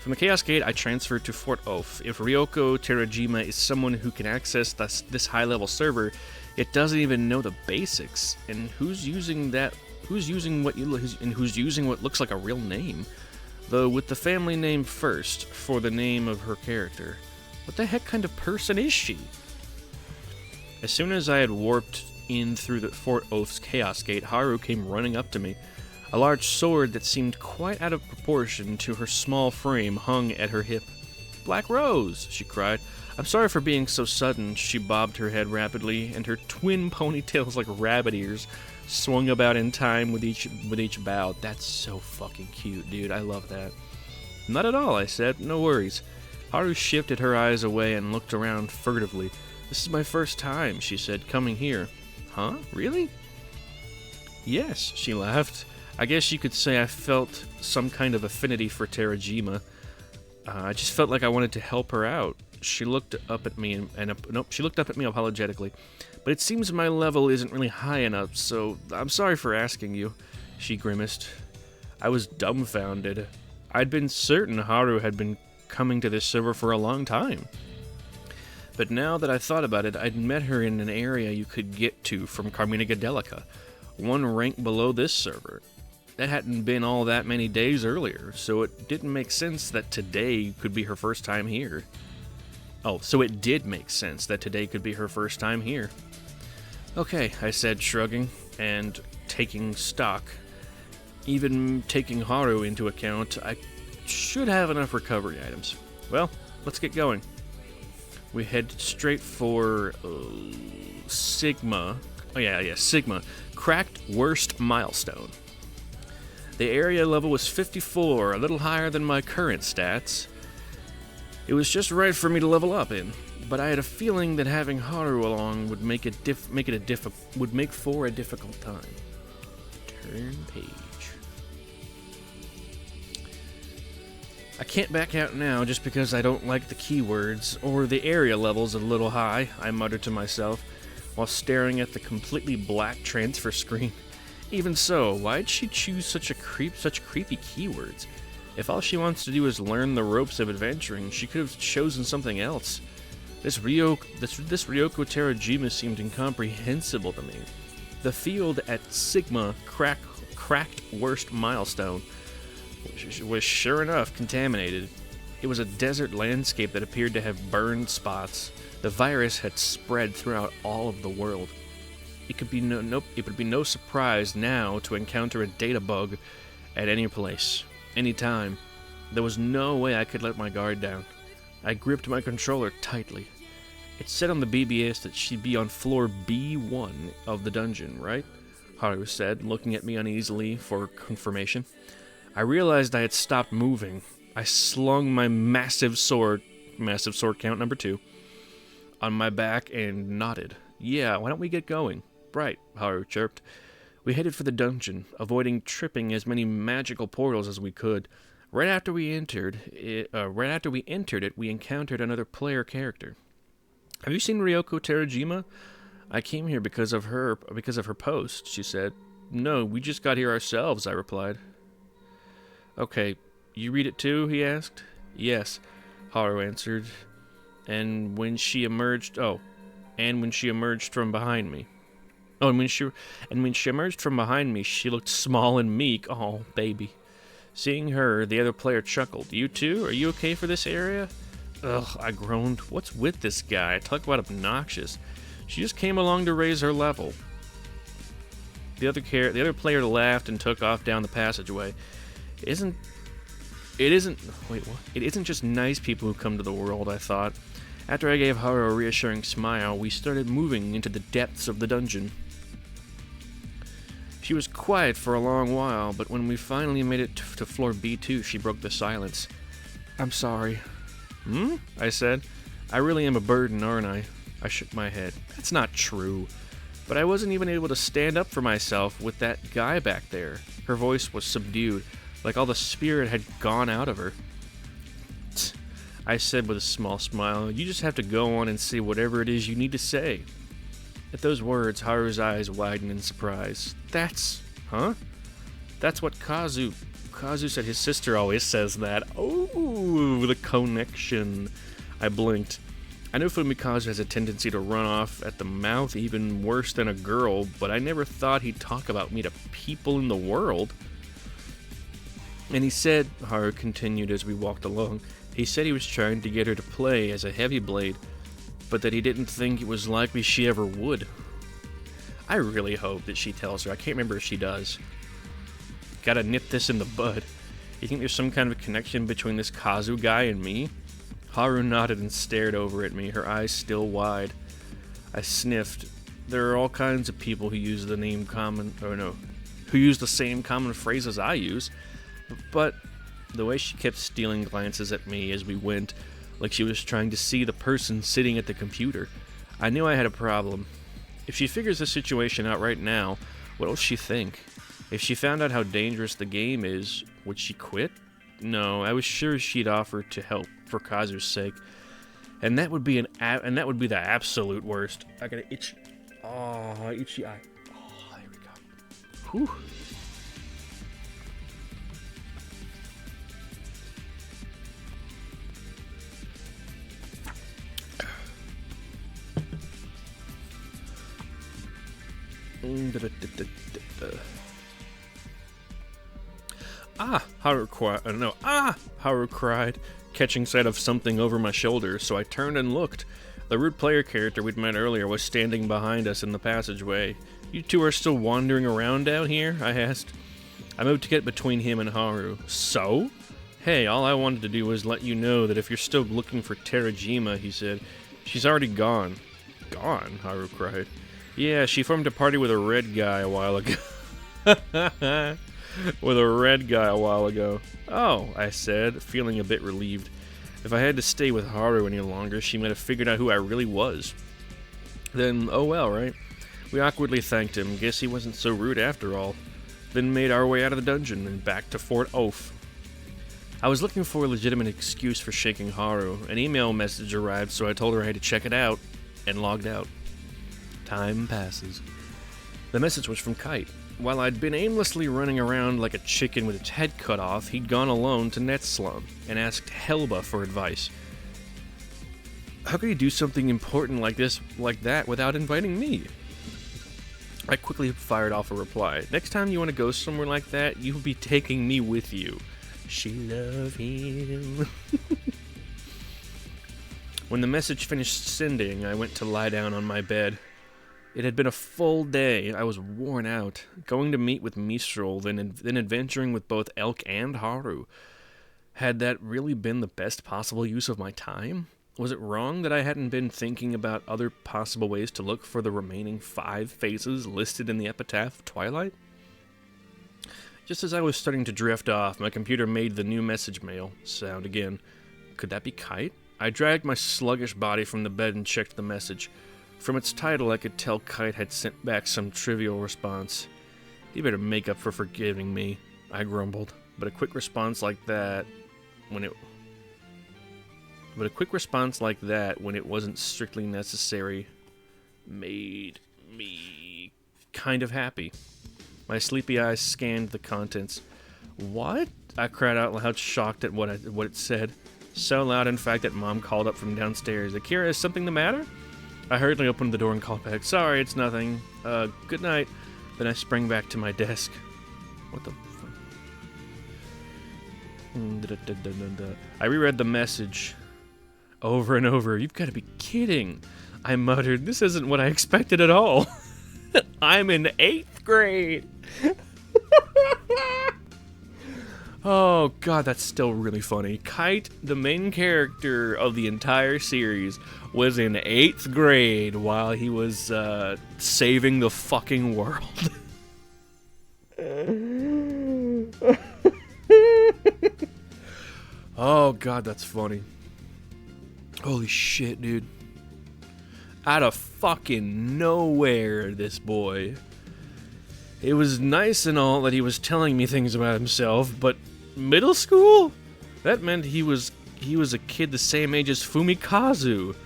the Chaos Gate, I transferred to Fort Oaf. If Ryoko Terajima is someone who can access this high-level server, it doesn't even know the basics. And who's using what looks like a real name? Though with the family name first, for the name of her character. What the heck kind of person is she? As soon as I had warped in through the Fort Oaf's Chaos Gate, Haru came running up to me. A large sword that seemed quite out of proportion to her small frame hung at her hip. Black Rose, she cried. I'm sorry for being so sudden. She bobbed her head rapidly, and her twin ponytails like rabbit ears swung about in time with each bow. That's so fucking cute, dude. I love that. Not at all, I said. No worries. Haru shifted her eyes away and looked around furtively. This is my first time, she said, coming here. Huh? Really? Yes, she laughed. I guess you could say I felt some kind of affinity for Terajima. I just felt like I wanted to help her out. She looked up at me she looked up at me apologetically. But it seems my level isn't really high enough, so I'm sorry for asking you, she grimaced. I was dumbfounded. I'd been certain Haru had been coming to this server for a long time. But now that I thought about it, I'd met her in an area you could get to from Carmina Gadelica, one rank below this server. That hadn't been all that many days earlier, so it didn't make sense that today could be her first time here. So it did make sense that today could be her first time here. Okay, I said, shrugging and taking stock. Even taking Haru into account, I should have enough recovery items. Well, let's get going. We head straight for Sigma. Sigma. Cracked Worst Milestone. The area level was 54, a little higher than my current stats. It was just right for me to level up in, but I had a feeling that having Haru along would make for a difficult time. Turn page. I can't back out now just because I don't like the keywords, or the area level's a little high, I muttered to myself, while staring at the completely black transfer screen. Even so, why'd she choose such creepy keywords? If all she wants to do is learn the ropes of adventuring, she could have chosen something else. This Ryoko Terajima seemed incomprehensible to me. The field at Sigma Cracked Worst Milestone was sure enough contaminated. It was a desert landscape that appeared to have burned spots. The virus had spread throughout all of the world. It would be no surprise now to encounter a data bug at any place, any time. There was no way I could let my guard down. I gripped my controller tightly. It said on the BBS that she'd be on floor B1 of the dungeon, right? Haru said, looking at me uneasily for confirmation. I realized I had stopped moving. I slung my massive sword count number 2, on my back and nodded. Yeah, why don't we get going? Right, Haru chirped. We headed for the dungeon, avoiding tripping as many magical portals as we could. Right after we entered it, we encountered another player character. Have you seen Ryoko Terajima? I came here because of her post, she said. No, we just got here ourselves, I replied. Okay, you read it too, he asked. Yes, Haru answered. And when she emerged from behind me. Oh, and when she emerged from behind me, she looked small and meek. Oh, baby. Seeing her, the other player chuckled. You too? Are you okay for this area? Ugh, I groaned. What's with this guy? Talk about obnoxious. She just came along to raise her level. The other player laughed and took off down the passageway. It isn't just nice people who come to the world, I thought. After I gave Haru a reassuring smile, we started moving into the depths of the dungeon. She was quiet for a long while, but when we finally made it to floor B2, she broke the silence. I'm sorry. I said. I really am a burden, aren't I? I shook my head. That's not true. But I wasn't even able to stand up for myself with that guy back there. Her voice was subdued, like all the spirit had gone out of her. Tsk, I said with a small smile. You just have to go on and say whatever it is you need to say. At those words, Haru's eyes widened in surprise. That's what Kazu said his sister always says that. Oh, the connection. I blinked. I know Fumikazu has a tendency to run off at the mouth even worse than a girl, but I never thought he'd talk about me to people in the world. And he said, Haru continued as we walked along, he said he was trying to get her to play as a heavy blade, but that he didn't think it was likely she ever would. I really hope that she tells her. I can't remember if she does. Gotta nip this in the bud. You think there's some kind of connection between this Kazu guy and me? Haru nodded and stared over at me, her eyes still wide. I sniffed. There are all kinds of people who use the same common phrases I use, but the way she kept stealing glances at me as we went, like she was trying to see the person sitting at the computer, I knew I had a problem. If she figures the situation out right now, what will she think? If she found out how dangerous the game is, would she quit? No, I was sure she'd offer to help for Kazu's sake, and that would be the absolute worst. I got an itchy eye. Oh, there we go. Whew. Haru cried, catching sight of something over my shoulder, so I turned and looked. The rude player character we'd met earlier was standing behind us in the passageway. You two are still wandering around down here? I asked. I moved to get between him and Haru. So? Hey, all I wanted to do was let you know that if you're still looking for Terajima, he said. She's already gone. Gone? Haru cried. Yeah, she formed a party with a red guy a while ago. Oh, I said, feeling a bit relieved. If I had to stay with Haru any longer, she might have figured out who I really was. Then, oh well, right? We awkwardly thanked him, guess he wasn't so rude after all. Then made our way out of the dungeon and back to Fort Oaf. I was looking for a legitimate excuse for shaking Haru. An email message arrived, so I told her I had to check it out, and logged out. Time passes. The message was from Kite. While I'd been aimlessly running around like a chicken with its head cut off, he'd gone alone to Netslum and asked Helba for advice. How could he do something important like that without inviting me? I quickly fired off a reply. Next time you want to go somewhere like that, you'll be taking me with you. She loved him. When the message finished sending, I went to lie down on my bed. It had been a full day. I was worn out. Going to meet with Mistral, then adventuring with both Elk and Haru. Had that really been the best possible use of my time? Was it wrong that I hadn't been thinking about other possible ways to look for the remaining 5 phases listed in the epitaph of Twilight? Just as I was starting to drift off, my computer made the new message mail sound again. Could that be Kite? I dragged my sluggish body from the bed and checked the message. From its title, I could tell Kite had sent back some trivial response. He better make up for forgiving me, I grumbled. But a quick response like that when it wasn't strictly necessary made me kind of happy. My sleepy eyes scanned the contents. What? I cried out loud, shocked at what it said. So loud, in fact, that Mom called up from downstairs. Akira, is something the matter? I hurriedly opened the door and called back. Sorry, it's nothing. Good night. Then I sprang back to my desk. What the fuck? I reread the message over and over. You've got to be kidding. I muttered. This isn't what I expected at all. I'm in 8th grade. Oh, God, that's still really funny. Kite, the main character of the entire series, was in 8th grade while he was saving the fucking world. Oh, God, that's funny. Holy shit, dude. Out of fucking nowhere, this boy. It was nice and all that he was telling me things about himself, but middle school? That meant he was a kid the same age as Fumikazu.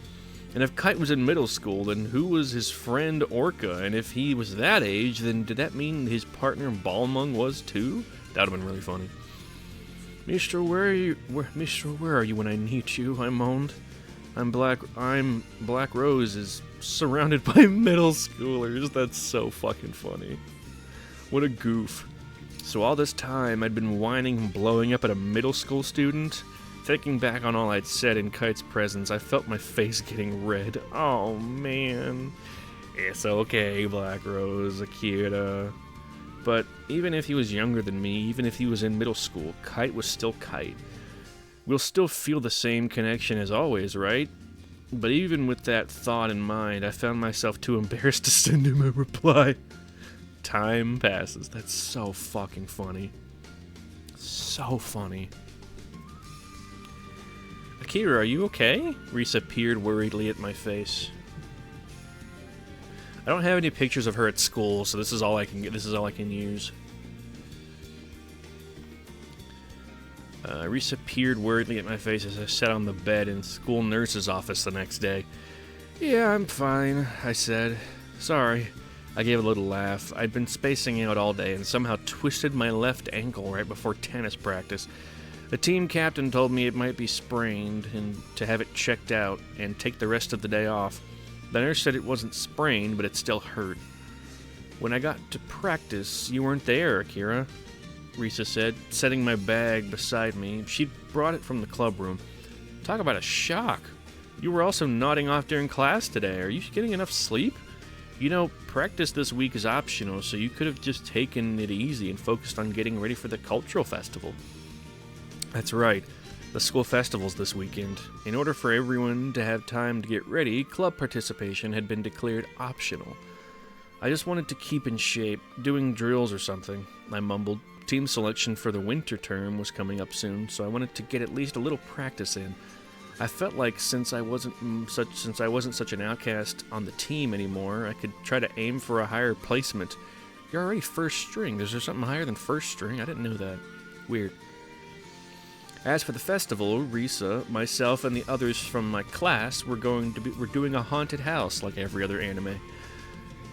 And if Kite was in middle school, then who was his friend Orca? And if he was that age, then did that mean his partner Balmung was too? That would have been really funny. Mistral, where are you? Mistral, where are you when I need you? I moaned. Black Rose is surrounded by middle schoolers. That's so fucking funny. What a goof. So all this time, I'd been whining and blowing up at a middle school student? Thinking back on all I'd said in Kite's presence, I felt my face getting red. Oh, man. It's okay, Black Rose, Akira. But even if he was younger than me, even if he was in middle school, Kite was still Kite. We'll still feel the same connection as always, right? But even with that thought in mind, I found myself too embarrassed to send him a reply. Time passes. That's so fucking funny. So funny. Akira, are you okay? Risa peered worriedly at my face. I don't have any pictures of her at school, so this is all I can get. This is all I can use. Risa peered worriedly at my face as I sat on the bed in school nurse's office the next day. Yeah, I'm fine, I said. Sorry. I gave a little laugh. I'd been spacing out all day and somehow twisted my left ankle right before tennis practice. The team captain told me it might be sprained and to have it checked out and take the rest of the day off. The nurse said it wasn't sprained, but it still hurt. When I got to practice, you weren't there, Akira, Risa said, setting my bag beside me. She'd brought it from the club room. Talk about a shock. You were also nodding off during class today. Are you getting enough sleep? You know, practice this week is optional, so you could have just taken it easy and focused on getting ready for the cultural festival. That's right. The school festival's this weekend. In order for everyone to have time to get ready, club participation had been declared optional. I just wanted to keep in shape, doing drills or something, I mumbled. Team selection for the winter term was coming up soon, so I wanted to get at least a little practice in. I felt like since I wasn't such an outcast on the team anymore, I could try to aim for a higher placement. You're already first string. Is there something higher than first string? I didn't know that. Weird. As for the festival, Risa, myself, and the others from my class we're doing a haunted house like every other anime.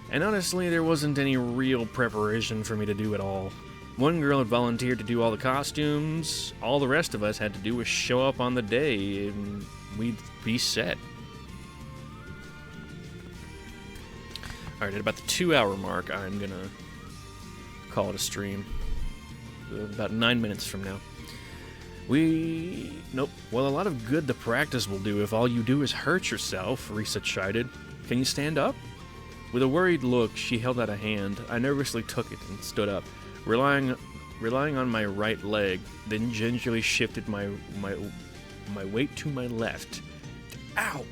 And honestly, there wasn't any real preparation for me to do at all. One girl had volunteered to do all the costumes. All the rest of us had to do was show up on the day, and we'd be set. Alright, at about the 2-hour mark, I'm gonna call it a stream. About 9 minutes from now. Nope. Well, a lot of good the practice will do if all you do is hurt yourself, Risa chided. Can you stand up? With a worried look, she held out a hand. I nervously took it and stood up, relying on my right leg, then gingerly shifted my weight to my left. Ow!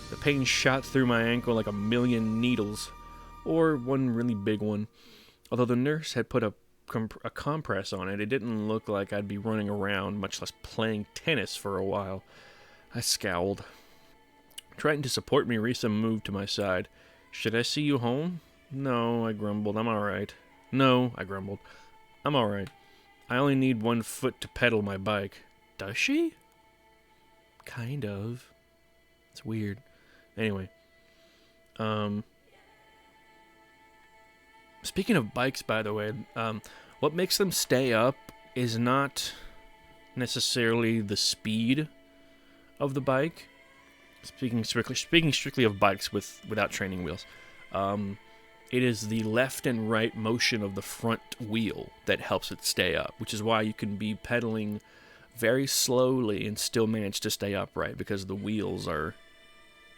The pain shot through my ankle like a million needles, or one really big one. Although the nurse had put a compress on it, it didn't look like I'd be running around, much less playing tennis for a while. I scowled. Trying to support me, Risa moved to my side. Should I see you home? No, I grumbled. I'm alright. No, I grumbled. I'm alright. I only need one foot to pedal my bike. Does she? Kind of. It's weird. Anyway. Speaking of bikes, by the way, what makes them stay up is not necessarily the speed of the bike. Speaking strictly of bikes without training wheels, it is the left and right motion of the front wheel that helps it stay up, which is why you can be pedaling very slowly and still manage to stay upright, because the wheels are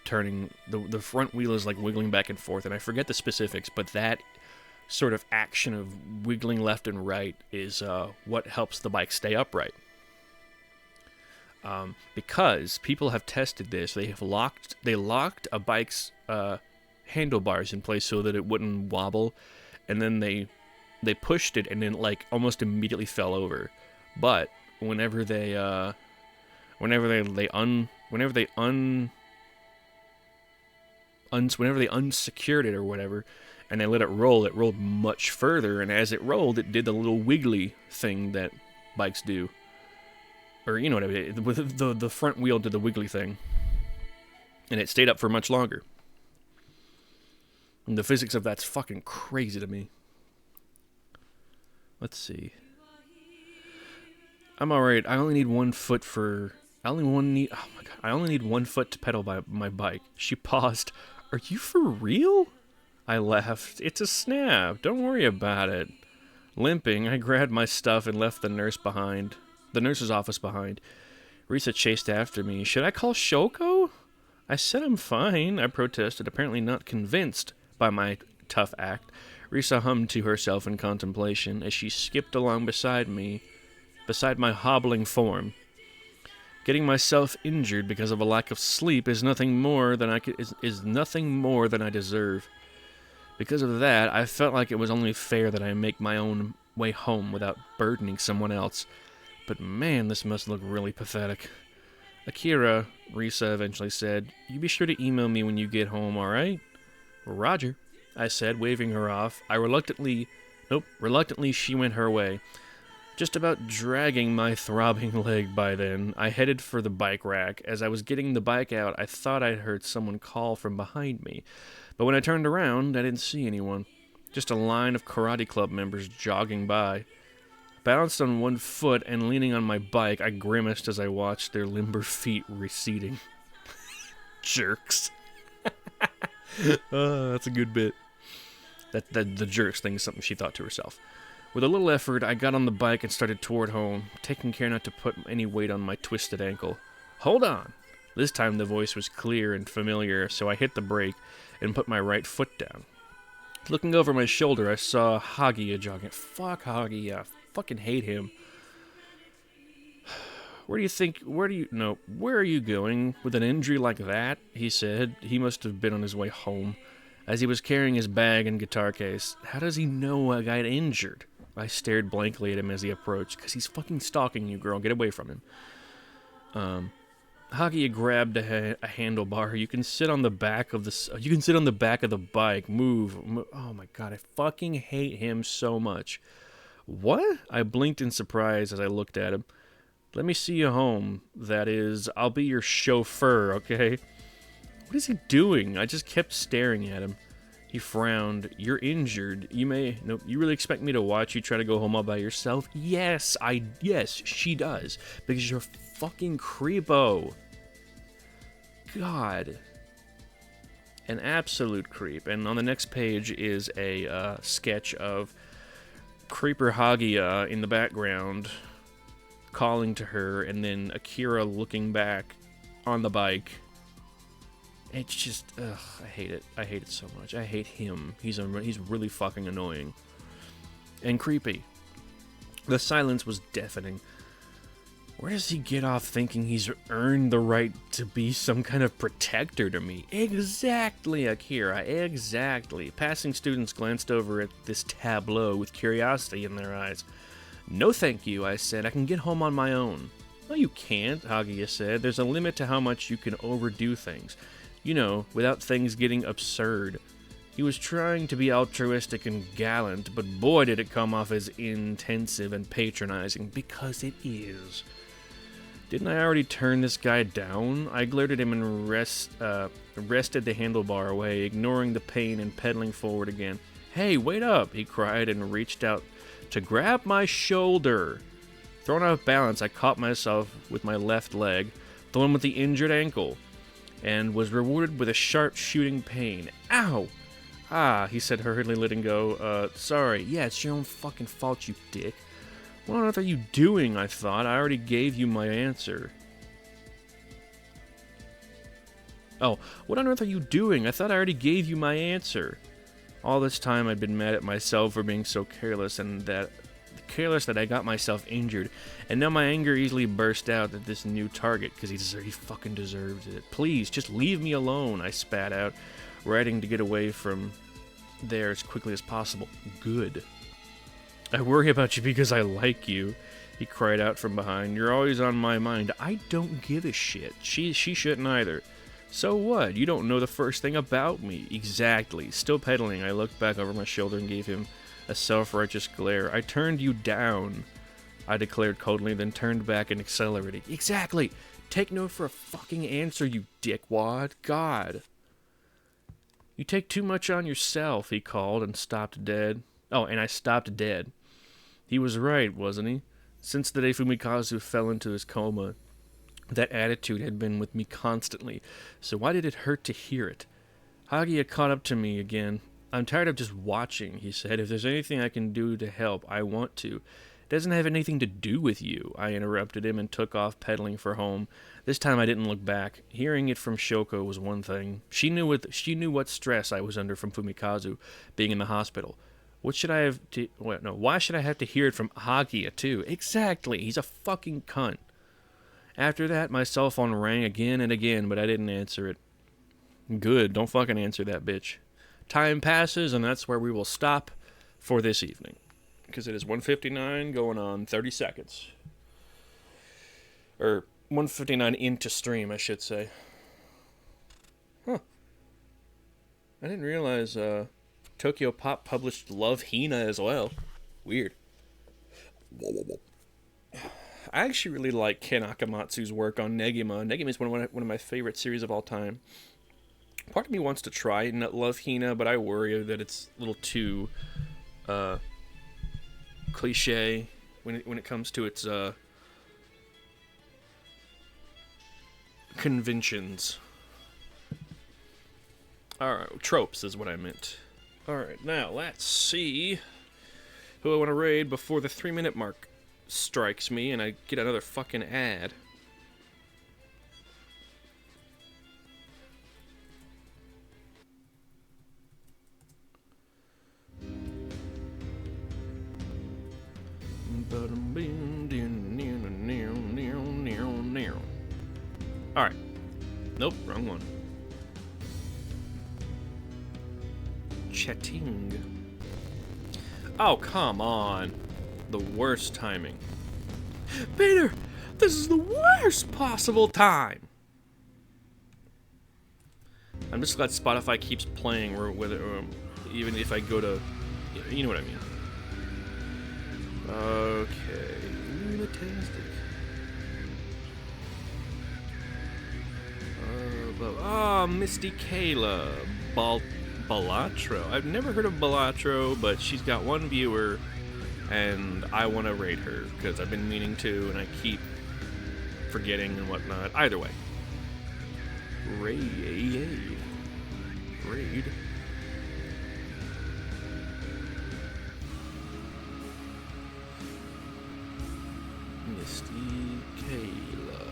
turning, the front wheel is like wiggling back and forth, and I forget the specifics, but that sort of action of wiggling left and right is what helps the bike stay upright. Because people have tested this, they locked a bike's handlebars in place so that it wouldn't wobble, and then they pushed it and then like almost immediately fell over. But whenever they unsecured it or whatever, and they let it rolled much further, and as it rolled, it did the little wiggly thing that bikes do. Or, you know what I mean, with the front wheel did the wiggly thing. And it stayed up for much longer. And the physics of that's fucking crazy to me. Let's see. I'm alright. I only need one foot I only need 1 foot to pedal my bike. She paused. Are you for real? I laughed. It's a snap. Don't worry about it. Limping, I grabbed my stuff and left the nurse's office behind. Risa chased after me. Should I call Shoko? I said I'm fine, I protested, apparently not convinced by my tough act. Risa hummed to herself in contemplation as she skipped along beside my hobbling form. Getting myself injured because of a lack of sleep is nothing more than I deserve. Because of that, I felt like it was only fair that I make my own way home without burdening someone else. But man, this must look really pathetic. Akira, Risa eventually said, you be sure to email me when you get home, alright? Roger, I said, waving her off. Reluctantly she went her way. Just about dragging my throbbing leg by then, I headed for the bike rack. As I was getting the bike out, I thought I'd heard someone call from behind me. But when I turned around, I didn't see anyone. Just a line of karate club members jogging by. Balanced on 1 foot and leaning on my bike, I grimaced as I watched their limber feet receding. Jerks. That's a good bit. The jerks thing is something she thought to herself. With a little effort, I got on the bike and started toward home, taking care not to put any weight on my twisted ankle. Hold on! This time the voice was clear and familiar, so I hit the brake and put my right foot down. Looking over my shoulder, I saw Hagia jogging. Fuck Hagia. I fucking hate him. Where are you going? With an injury like that? He said. He must have been on his way home. As he was carrying his bag and guitar case. How does he know I got injured? I stared blankly at him as he approached. Because he's fucking stalking you, girl. Get away from him. Hagia grabbed a handlebar. You can sit on the back of the bike. Move. Oh my god, I fucking hate him so much. What? I blinked in surprise as I looked at him. Let me see you home. That is, I'll be your chauffeur, okay? What is he doing? I just kept staring at him. He frowned. You're injured. You really expect me to watch you try to go home all by yourself? Yes, she does. Because you're fucking creepo. God. An absolute creep. And on the next page is a sketch of Creeper Hagia in the background calling to her, and then Akira looking back on the bike It's just, ugh, I hate it. I hate it so much. I hate him. He's really fucking annoying. And creepy. The silence was deafening. Where does he get off thinking he's earned the right to be some kind of protector to me? Exactly, Akira, exactly. Passing students glanced over at this tableau with curiosity in their eyes. No thank you, I said. I can get home on my own. No, you can't, Hagia said. There's a limit to how much you can overdo things. You know, without things getting absurd. He was trying to be altruistic and gallant, but boy did it come off as intensive and patronizing, because it is. Didn't I already turn this guy down? I glared at him and rested the handlebar away, ignoring the pain and pedaling forward again. Hey, wait up, he cried and reached out to grab my shoulder. Thrown off balance, I caught myself with my left leg, the one with the injured ankle, and was rewarded with a sharp shooting pain. Ow! Ah, he said hurriedly, letting go. Sorry. Yeah, it's your own fucking fault, you dick. What on earth are you doing, I thought? I already gave you my answer. Oh, what on earth are you doing? I thought I already gave you my answer. All this time I'd been mad at myself for being so careless that I got myself injured, and now my anger easily burst out at this new target because he fucking deserves it. Please, just leave me alone, I spat out, writing to get away from there as quickly as possible. Good. I worry about you because I like you, he cried out from behind. You're always on my mind. I don't give a shit. She shouldn't either. So what? You don't know the first thing about me. Exactly. Still pedaling, I looked back over my shoulder and gave him a self-righteous glare. I turned you down, I declared coldly, then turned back and accelerated. Exactly. Take no for a fucking answer, you dickwad. God. You take too much on yourself, he called and stopped dead. Oh, and I stopped dead. He was right, wasn't he? Since the day Fumikazu fell into his coma, that attitude had been with me constantly, so why did it hurt to hear it? Hagia caught up to me again. I'm tired of just watching, he said. If there's anything I can do to help, I want to. It doesn't have anything to do with you, I interrupted him and took off pedaling for home. This time I didn't look back. Hearing it from Shoko was one thing. She knew what stress I was under from Fumikazu being in the hospital. Why should I have to hear it from Hagia, too? Exactly. He's a fucking cunt. After that, my cell phone rang again and again, but I didn't answer it. Good. Don't fucking answer that bitch. Time passes, and that's where we will stop for this evening. Because it is 1:59 going on 30 seconds. Or 1:59 into stream, I should say. Huh. I didn't realize Tokyo Pop published Love Hina as well. Weird. I actually really like Ken Akamatsu's work on Negima. Negima is one of my favorite series of all time. Part of me wants to try Love Hina, but I worry that it's a little too cliche when it comes to its conventions. Alright, tropes is what I meant. Alright, now let's see who I want to raid before the 3-minute mark strikes me and I get another fucking ad. Alright. Nope, wrong one. Chatting. Oh, come on. The worst timing. Peter, this is the worst possible time. I'm just glad Spotify keeps playing, even if I go to, you know what I mean. Okay, lunatastic. Misty Kayla, Balatro. I've never heard of Balatro, but she's got one viewer, and I want to raid her because I've been meaning to, and I keep forgetting and whatnot. Either way, raid. Misty Kayla.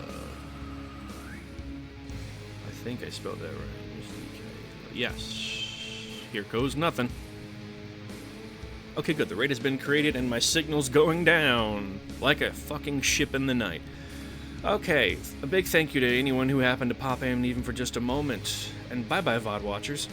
I think I spelled that right. Yes. Here goes nothing. Okay, good. The raid has been created and my signal's going down. Like a fucking ship in the night. Okay, a big thank you to anyone who happened to pop in even for just a moment. And bye-bye, VOD watchers.